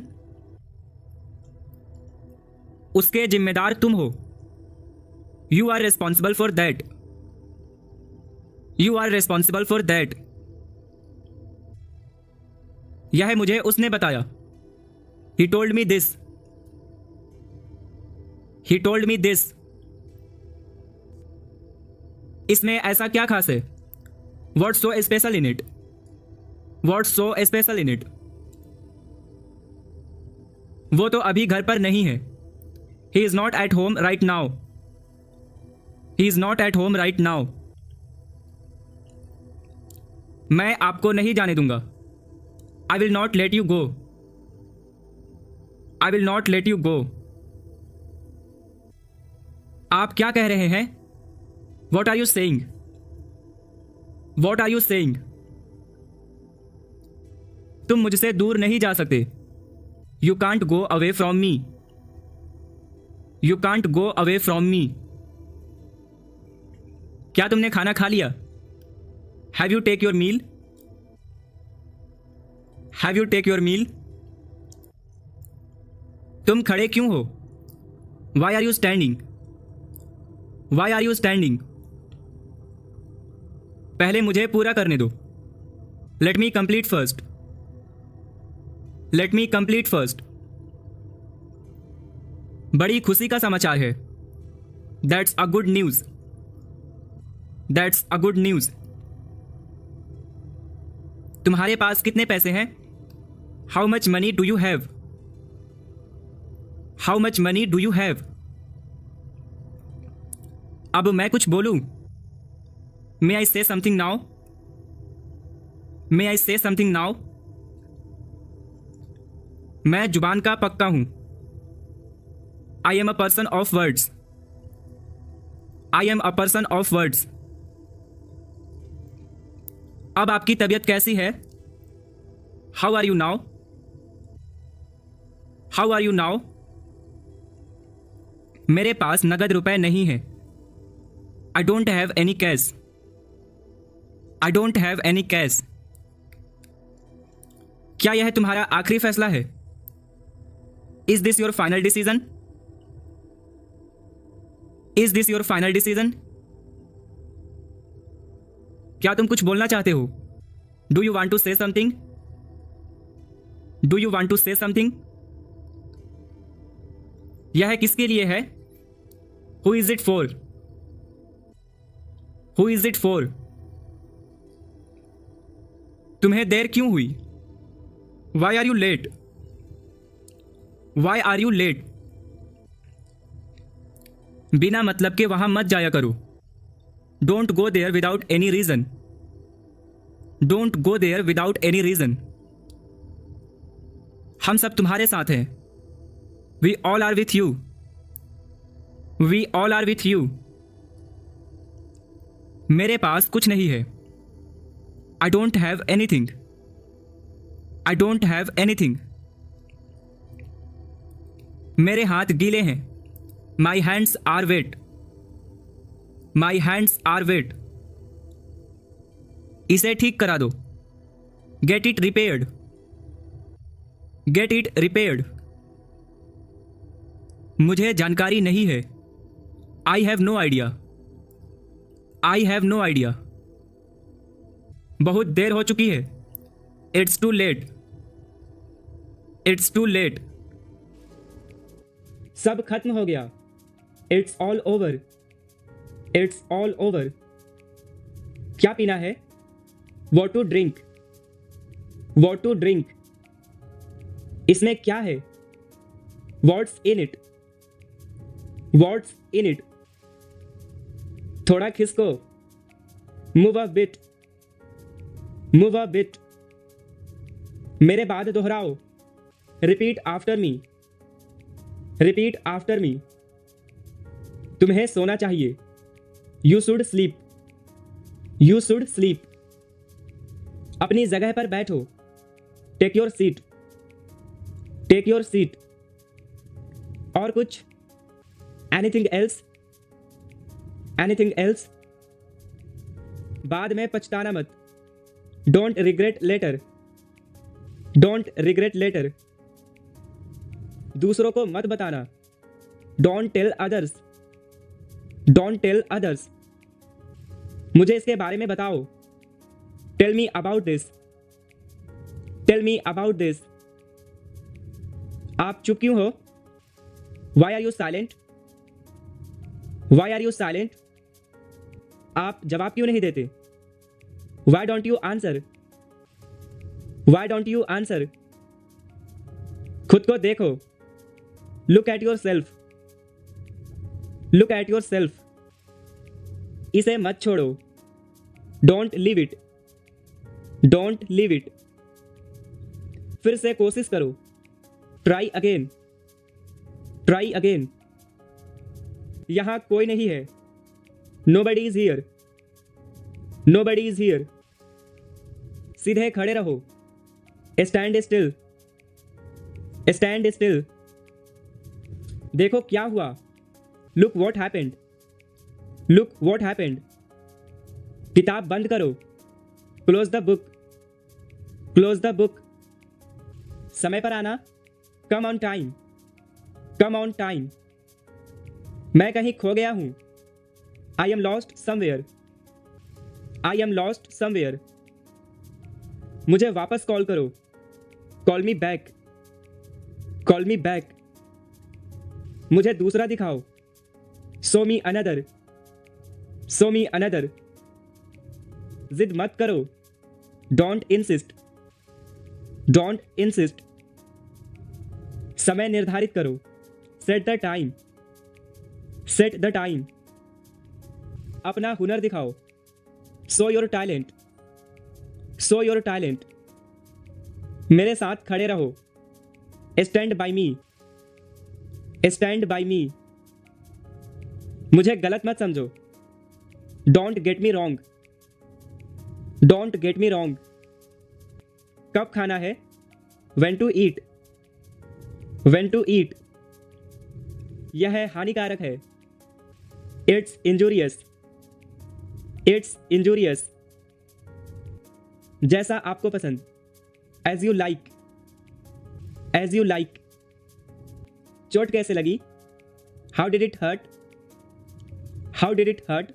उसके जिम्मेदार तुम हो, you are responsible for that, you are responsible for that. यह मुझे उसने बताया, he told me this, he told me this. इसमें ऐसा क्या खास है, what's so special in it, what's so special in it. वो तो अभी घर पर नहीं है, he is not at home right now, he is not at home right now. मैं आपको नहीं जाने दूंगा, I will not let you go, I will not let you go. आप क्या कह रहे हैं, what are you saying, what are you saying. तुम मुझसे दूर नहीं जा सकते, you can't go away from me, you can't go away from me. क्या तुमने खाना खा लिया, have you take your meal, have you take your मील। तुम खड़े क्यों हो? Why are you standing? Why are you standing? पहले मुझे पूरा करने दो। Let me complete first. Let me complete first. बड़ी खुशी का समाचार है। That's a good news. That's a good news. तुम्हारे पास कितने पैसे हैं? How much money do you have? How much money do you have? अब मैं कुछ बोलूं? मे आई से समथिंग नाउ? मे आई से समथिंग नाउ? मैं जुबान का पक्का हूं। I am a person of words. I am a person of words. अब आपकी तबीयत कैसी है? How are you now? How are you now? मेरे पास नगद रुपए नहीं है। I don't have any cash. I don't have any cash. क्या यह तुम्हारा आखिरी फैसला है? Is this your final decision? Is this your final decision? क्या तुम कुछ बोलना चाहते हो? Do you want to say something? Do you want to say something? यह किसके लिए है? Who is it for? Who is it for? तुम्हें देर क्यों हुई? Why are you late? Why are you late? बिना मतलब के वहां मत जाया करो। Don't go there without any reason. Don't go there without any reason. हम सब तुम्हारे साथ हैं। We all are with you. We all are with you. मेरे पास कुछ नहीं है। I don't have anything. I don't have anything. मेरे हाथ गीले हैं। My hands are wet. My hands are wet. इसे ठीक करा दो। Get it repaired. Get it repaired. मुझे जानकारी नहीं है। I have no idea. I have no idea. बहुत देर हो चुकी है। It's too late. It's too late. सब खत्म हो गया। It's all over. It's all over. क्या पीना है? What to drink. What to drink. इसमें क्या है? What's in it. What's in it. थोड़ा खिसको। Move a bit. Move a bit. मेरे बाद दोहराओ। Repeat after me. Repeat after me. तुम्हें सोना चाहिए। You should sleep. You should sleep. अपनी जगह पर बैठो। Take your seat. Take your seat. और कुछ? Anything else? Anything else? बाद में पछताना मत। Don't regret later. Don't regret later. दूसरों को मत बताना। Don't tell others. Don't tell others. मुझे इसके बारे में बताओ। Tell me about this. Tell me about this. आप चुप क्यों हो? Why are you silent? Why are you silent? आप जवाब क्यों नहीं देते? Why don't you answer? Why don't you answer? खुद को देखो। Look at yourself. Look at yourself. इसे मत छोड़ो। Don't leave it. Don't leave it. फिर से कोशिश करो। Try again. Try again. यहां कोई नहीं है। Nobody is here. Nobody is here. सीधे खड़े रहो। Stand still. Stand still. देखो क्या हुआ। Look what happened. Look what happened. किताब बंद करो। Close the book. Close the book. समय पर आना। Come on time. Come on time. मैं कहीं खो गया हूं। I am lost somewhere. I am lost somewhere. मुझे वापस कॉल करो। Call me back. Call me back. मुझे दूसरा दिखाओ। Show me another. Show me another. जिद मत करो। Don't insist. Don't insist. समय निर्धारित करो। Set the time. Set the time. अपना हुनर दिखाओ। Show your talent. Show your talent. मेरे साथ खड़े रहो। Stand by me. Stand by me. मुझे गलत मत समझो। Don't get me wrong. Don't get me wrong. कब खाना है? When to eat. When to eat. यह हानिकारक है। It's injurious. It's injurious. जैसा आपको पसंद। As you like. As you like. चोट कैसे लगी? How did it hurt? How did it hurt?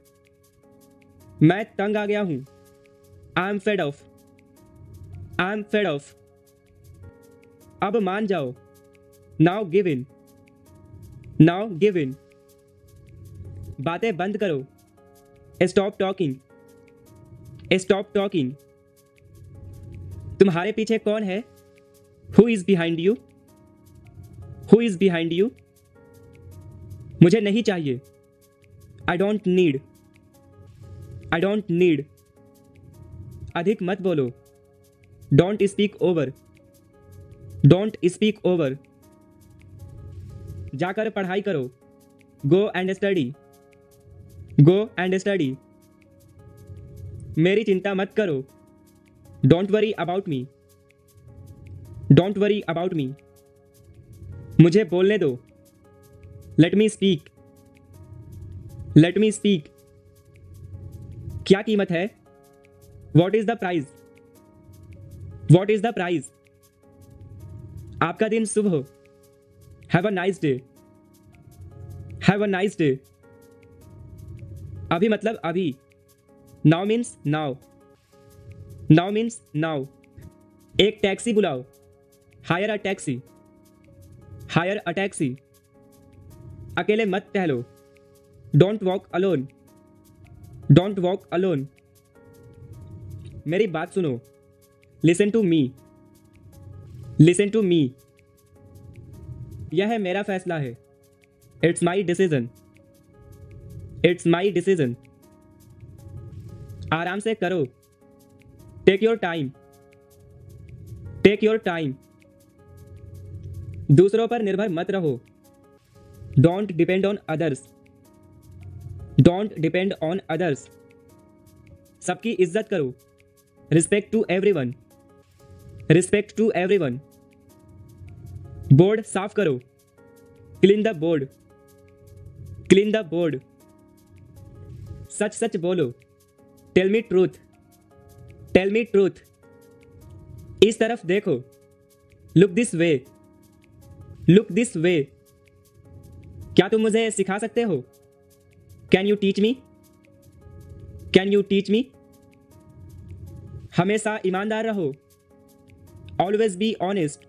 मैं तंग आ गया हूं। I am fed of. I am fed of. अब मान जाओ। Now give in. Now give in. बातें बंद करो। Stop talking. Stop talking. तुम्हारे पीछे कौन है? Who is behind you? Who is behind you? मुझे नहीं चाहिए। I don't need. I don't need. अधिक मत बोलो। Don't speak over. Don't speak over. जाकर पढ़ाई करो। Go and study. Go and study. मेरी चिंता मत करो। Don't worry about me. Don't worry about me. मुझे बोलने दो। Let me speak. Let me speak. क्या कीमत है? What is the prize? What is the prize? आपका दिन शुभ हो। Have a nice day. Have a nice day. अभी मतलब अभी। Now means now. Now means now. एक टैक्सी बुलाओ। Hire a taxi. Hire a taxi. अकेले मत टहलो। Don't walk alone. Don't walk alone. मेरी बात सुनो। Listen to me. Listen to me. यह मेरा फैसला है। It's my decision. It's my decision. आराम से करो। Take your time. Take your time. दूसरों पर निर्भर मत रहो। Don't depend on others. Don't depend on others. सबकी इज्जत करो। Respect to everyone. Respect to everyone. Board साफ करो। Clean the board. Clean the board. सच सच बोलो। Tell me truth. Tell me truth. इस तरफ देखो। Look this way. Look this way. क्या तुम मुझे सिखा सकते हो? Can you teach me? Can you teach me? हमेशा ईमानदार रहो। Always be honest.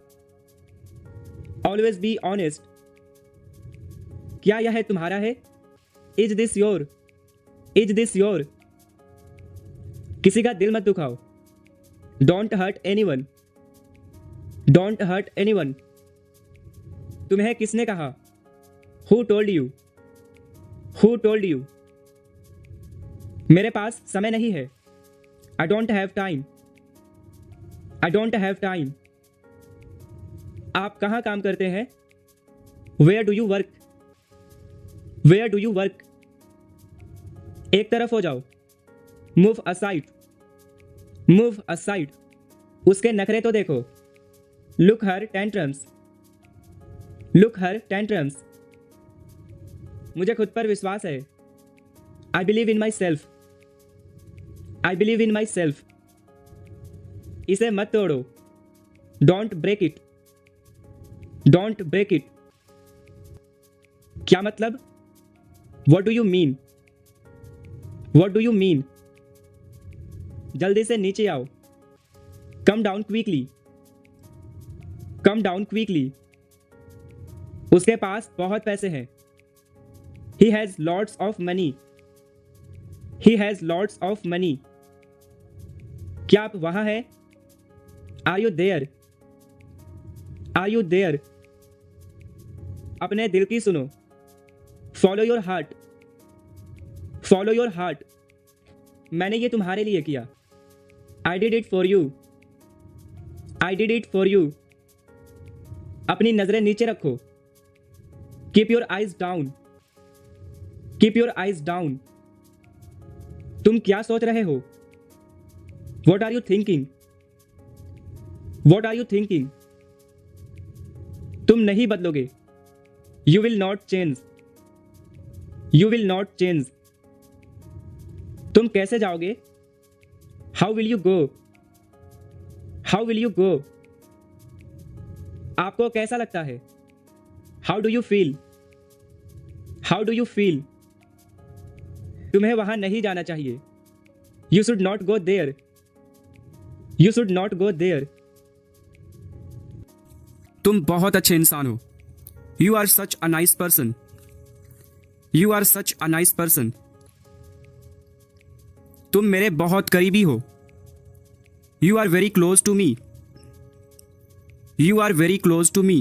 Always be honest. क्या यह तुम्हारा है? Is this your? Is this your? किसी का दिल मत दुखाओ। Don't hurt anyone. Don't hurt anyone. तुम्हें किसने कहा? Who told you? Who told you? मेरे पास समय नहीं है। I don't have time. I don't have time. आप कहाँ काम करते हैं? Where do you work? Where do you work? एक तरफ हो जाओ। Move aside. Move aside. उसके नखरे तो देखो। Look her tantrums. Look her tantrums. मुझे खुद पर विश्वास है। I believe in myself. I believe in myself. इसे मत तोड़ो। Don't break it. Don't break it. क्या मतलब? What do you mean? What do you mean? जल्दी से नीचे आओ। Come down quickly. Come down quickly. उसके पास बहुत पैसे हैं। He has lots of money. He has lots of money. क्या आप वहां हैं? Are you there? Are you there? अपने दिल की सुनो। Follow your heart. Follow your heart. मैंने ये तुम्हारे लिए किया। I did it for you. I did it for you. अपनी नजरें नीचे रखो। Keep your eyes down. Keep your eyes down. तुम क्या सोच रहे हो? What are you thinking? What are you thinking? तुम नहीं बदलोगे। You will not change. You will not change. तुम कैसे जाओगे? How will you go? How will you go? आपको कैसा लगता है? How do you feel? How do you feel? तुम्हें वहां नहीं जाना चाहिए। You should not go there. You should not go there. तुम बहुत अच्छे इंसान हो। You are such a nice person. You are such a nice person. तुम मेरे बहुत करीबी हो। You are very close to me. You are very close to me.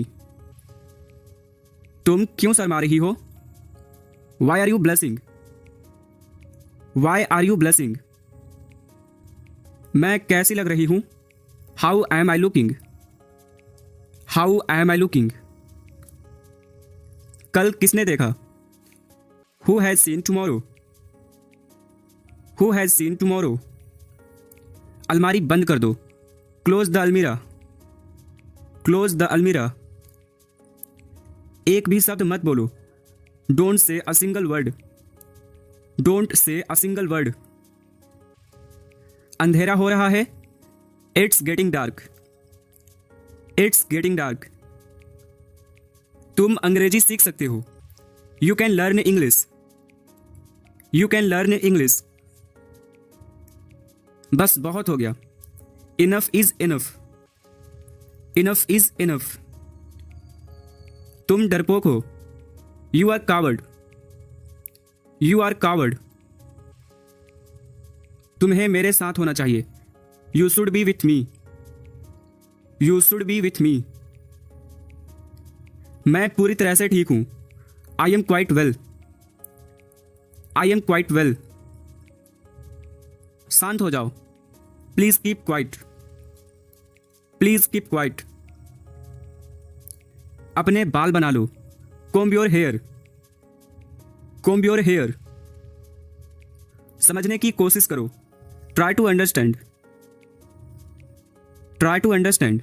तुम क्यों शर्मा रही हो? Why are you blushing? Why are you blushing? मैं कैसी लग रही हूं? How am I looking? How am I looking? कल किसने देखा? Who has seen tomorrow? Who has seen tomorrow? अलमारी बंद कर दो। Close the almirah. Close the almirah. एक भी शब्द मत बोलो। Don't say a single word. Don't say a single word. अंधेरा हो रहा है। It's getting dark. It's getting dark. तुम अंग्रेजी सीख सकते हो। You can learn English. You can learn English. बस बहुत हो गया। Enough is enough. Enough is enough. तुम डरपोक हो। You are coward. You are coward. तुम्हें मेरे साथ होना चाहिए। You should be with me. You should be with me. मैं पूरी तरह से ठीक हूं। I am quite well. I am quite well. शांत हो जाओ। Please keep quiet. Please keep quiet. अपने बाल बना लो। Comb your hair. Comb your hair. समझने की कोशिश करो। Try to understand. Try to understand.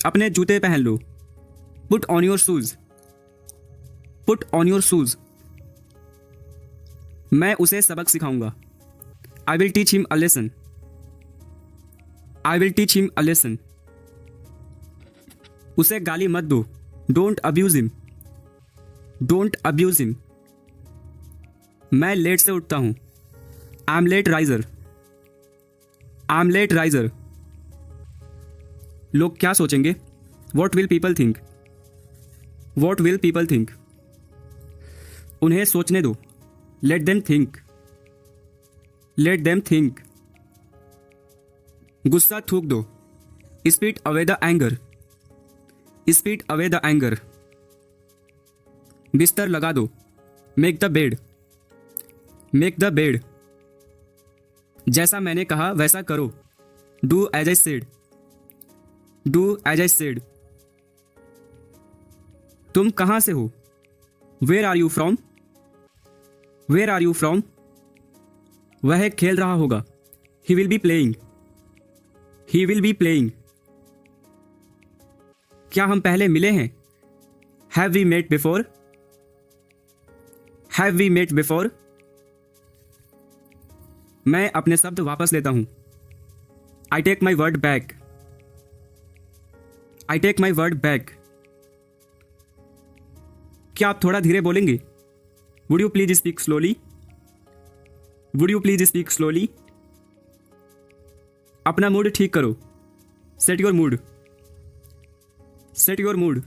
अपने जूते पहन लो। Put on your shoes. Put on your shoes. मैं उसे सबक सिखाऊंगा। I will teach him a lesson. I will teach him a lesson. उसे गाली मत दो। Don't abuse him. Don't abuse him. मैं लेट से उठता हूं। I'm late riser. I'm late riser. लोग क्या सोचेंगे? What will people think? What will people think? उन्हें सोचने दो। Let them think. Let them think. गुस्सा थूक दो। Spit away the anger. Spit away the anger. बिस्तर लगा दो। Make the bed. Make the bed. जैसा मैंने कहा वैसा करो। Do as I said. Do as I said. तुम कहां से हो? Where are you from? Where are you from? वह खेल रहा होगा। He will be playing. He will be playing. क्या हम पहले मिले हैं? Have we met before? Have we met before? मैं अपने शब्द वापस लेता हूं। I take my word back. I take my word back. क्या आप थोड़ा धीरे बोलेंगे? Would you please speak slowly? Would you please speak slowly? अपना मूड ठीक करो। Set your mood. Set your mood.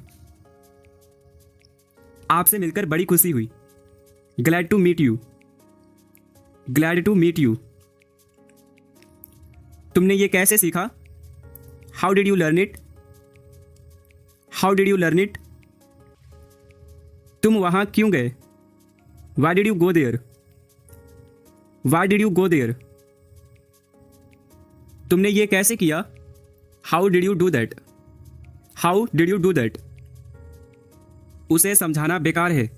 आपसे मिलकर बड़ी खुशी हुई। Glad to meet you. Glad to meet you. तुमने ये कैसे सीखा? How did you learn it? How did you learn it? तुम वहां क्यों गए? Why did you go there? Why did you go there? तुमने ये कैसे किया? How did you do that? How did you do that? उसे समझाना बेकार है।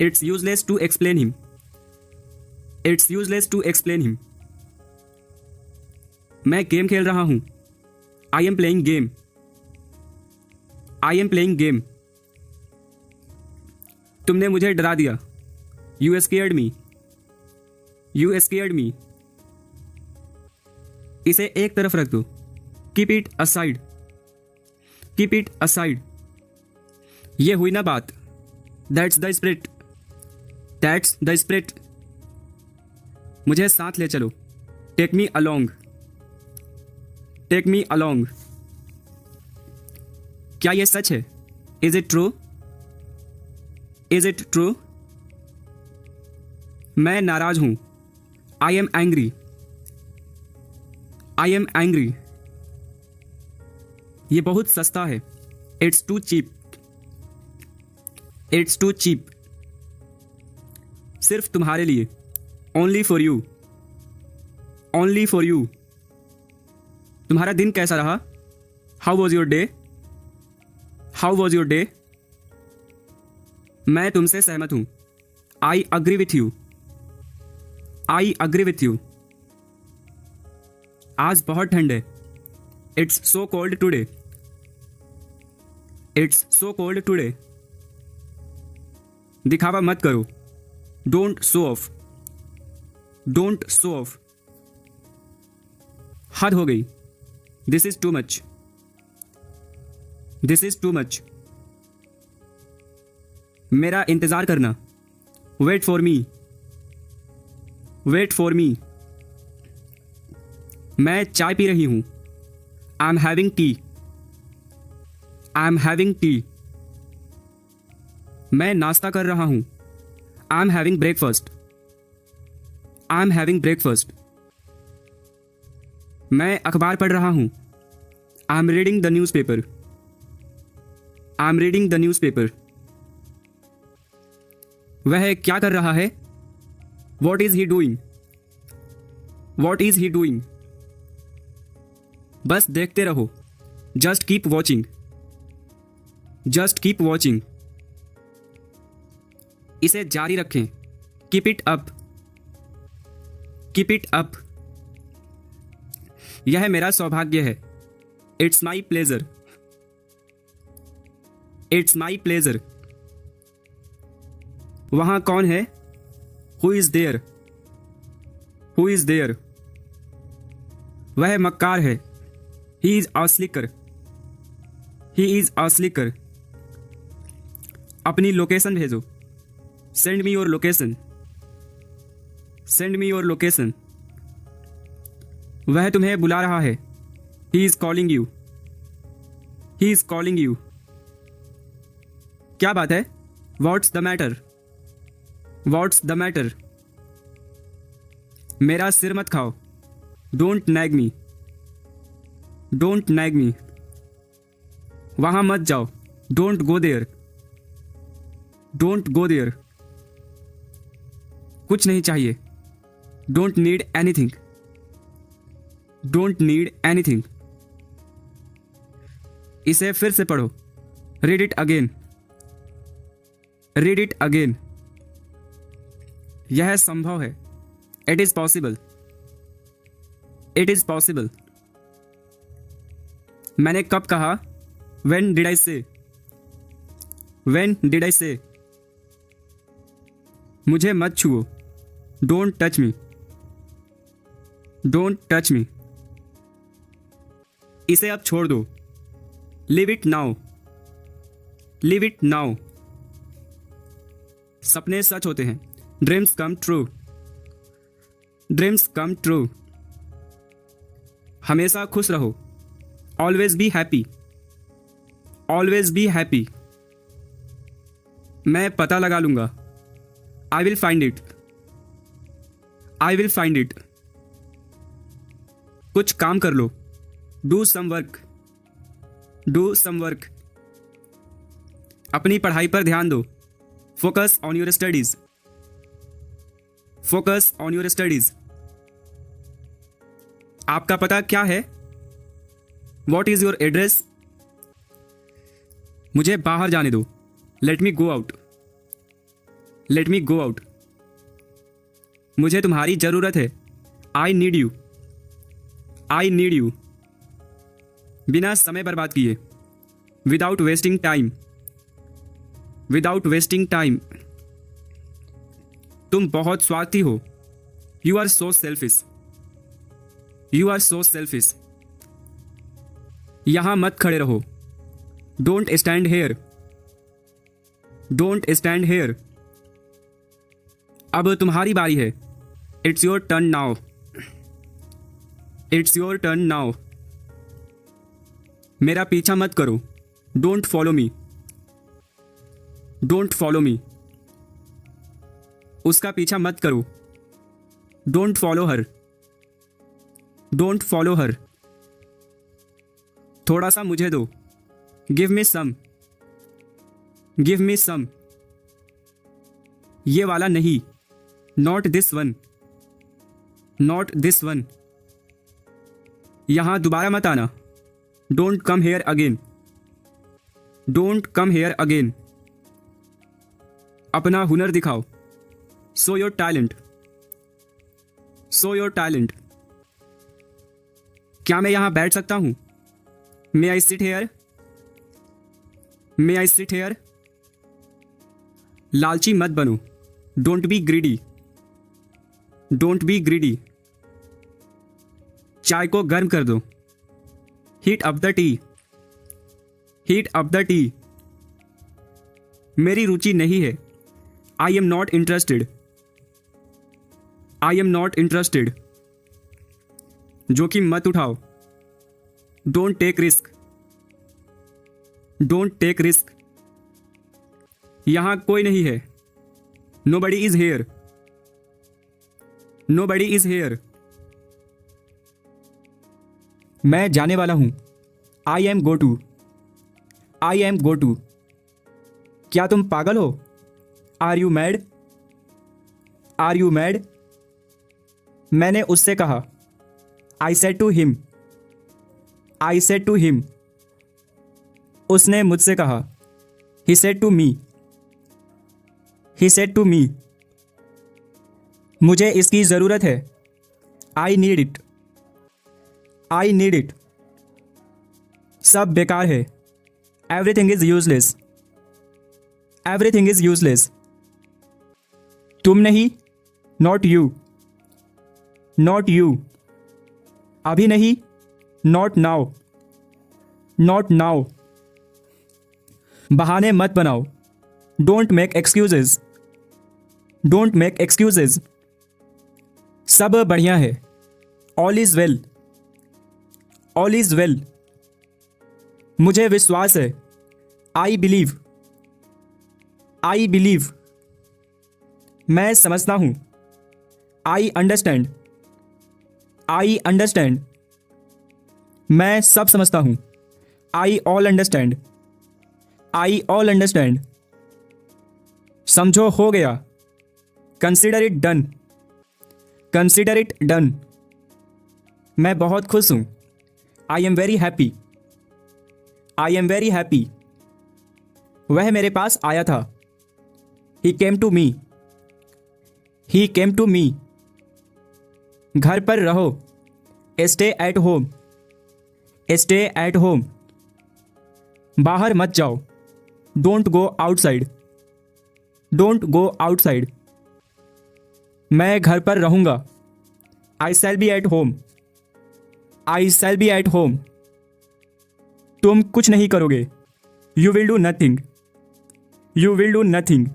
It's useless to explain him. It's useless to explain him. मैं गेम खेल रहा हूं। I am playing game. I am playing game. तुमने मुझे डरा दिया। You scared me. You scared me. इसे एक तरफ रख दो। Keep it aside. Keep it aside. ये हुई ना बात। That's the spirit. That's the spirit. मुझे साथ ले चलो। Take me along. Take me along. क्या यह सच है? Is it true? Is it true? मैं नाराज हूं। I am angry. I am angry. ये बहुत सस्ता है। It's too cheap. It's too cheap. सिर्फ तुम्हारे लिए। Only for you. Only for you. तुम्हारा दिन कैसा रहा? How was your day? How was your day? मैं तुमसे सहमत हूं। I agree with you. I agree with you. आज बहुत ठंड है। It's so cold today. It's so cold today. दिखावा मत करो। Don't show off. Don't show off. हद हो गई। This is too much. This is too much. मेरा इंतजार करना। Wait for me. Wait for me. मैं चाय पी रही हूं। I am having tea. I am having tea. मैं नाश्ता कर रहा हूं। I am having breakfast. I am having breakfast. मैं अखबार पढ़ रहा हूं। I am reading the newspaper. I am reading the newspaper. वह क्या कर रहा है? What is he doing? What is he doing? बस देखते रहो। Just keep watching. Just keep watching. इसे जारी रखें। Keep it up. Keep it up. यह मेरा सौभाग्य है। It's my pleasure. It's my pleasure. वहां कौन है? Who is there? Who is there? वह मक्कार है। He is a slicker. He is a slicker. अपनी लोकेशन भेजो। Send me your location. Send me your location. वह तुम्हें बुला रहा है। He is calling you. He is calling you. क्या बात है? What's the matter? What's the matter? मेरा सिर मत खाओ। Don't nag me. Don't nag me. वहां मत जाओ। Don't go there. Don't go there. कुछ नहीं चाहिए। Don't need anything. Don't need anything. इसे फिर से पढ़ो। Read it again. Read it again. यह संभव है। It is possible. It is possible. मैंने कब कहा? व्हेन डिड आई से? व्हेन डिड आई से? मुझे मत छुओ। Don't touch me. Don't touch me. इसे अब छोड़ दो। Leave it now. Leave it now. सपने सच होते हैं। Dreams come true. Dreams come true. हमेशा खुश रहो। Always be happy. Always be happy. मैं पता लगा लूंगा। I will find it. I will find it. कुछ काम कर लो। Do some work. Do some work. अपनी पढ़ाई पर ध्यान दो। Focus on your studies. Focus on your studies. आपका पता क्या है? What is your address? मुझे बाहर जाने दो। Let me go out. Let me go out. मुझे तुम्हारी जरूरत है। I need you. I need you. बिना समय बर्बाद किए। Without wasting time. Without wasting time. तुम बहुत स्वार्थी हो। You are so selfish. You are so selfish. यहां मत खड़े रहो। Don't stand here. Don't stand here. अब तुम्हारी बारी है। It's your turn now. It's your turn now. मेरा पीछा मत करो। Don't follow me. Don't follow me. उसका पीछा मत करो। Don't follow her. Don't follow her. थोड़ा सा मुझे दो। गिव मी सम। गिव मी सम। ये वाला नहीं। Not this one. Not this one. यहां दोबारा मत आना। Don't come here again. Don't come here again. अपना हुनर दिखाओ। Show your talent. Show your talent. क्या मैं यहां बैठ सकता हूं? May I sit here? May I sit here? लालची मत बनो। Don't be greedy. Don't be greedy. चाय को गर्म कर दो। Heat up the tea. Heat up the tea. मेरी रुचि नहीं है। I am not interested. I am not interested. जोखिम मत उठाओ। Don't take risk. Don't take risk. यहां कोई नहीं है। Nobody is here. Nobody is here. मैं जाने वाला हूं। I am go to. I am go to. क्या तुम पागल हो? Are you mad? Are you mad? मैंने उससे कहा। I said to him. I said to him. उसने मुझसे कहा। He said to me. He said to me. मुझे इसकी जरूरत है। I need it. I need it. सब बेकार है। Everything is useless. Everything is useless. तुम नहीं। Not you. Not you. अभी नहीं। Not now. Not now. बहाने मत बनाओ। Don't make excuses. Don't make excuses. सब बढ़िया है। All is well. All is well. मुझे विश्वास है। I believe. I believe. मैं समझता हूं। I understand. I understand. मैं सब समझता हूं। आई ऑल अंडरस्टैंड। आई ऑल अंडरस्टैंड। समझो हो गया। Consider it done. Consider it done. मैं बहुत खुश हूं। I am very happy. I am very happy. वह मेरे पास आया था। ही came to me. He came to me. घर पर रहो। Stay at home. Stay at home. बाहर मत जाओ। Don't go outside. Don't go outside. मैं घर पर रहूंगा। I shall be at home. I shall be at home. तुम कुछ नहीं करोगे। You will do nothing. You will do nothing.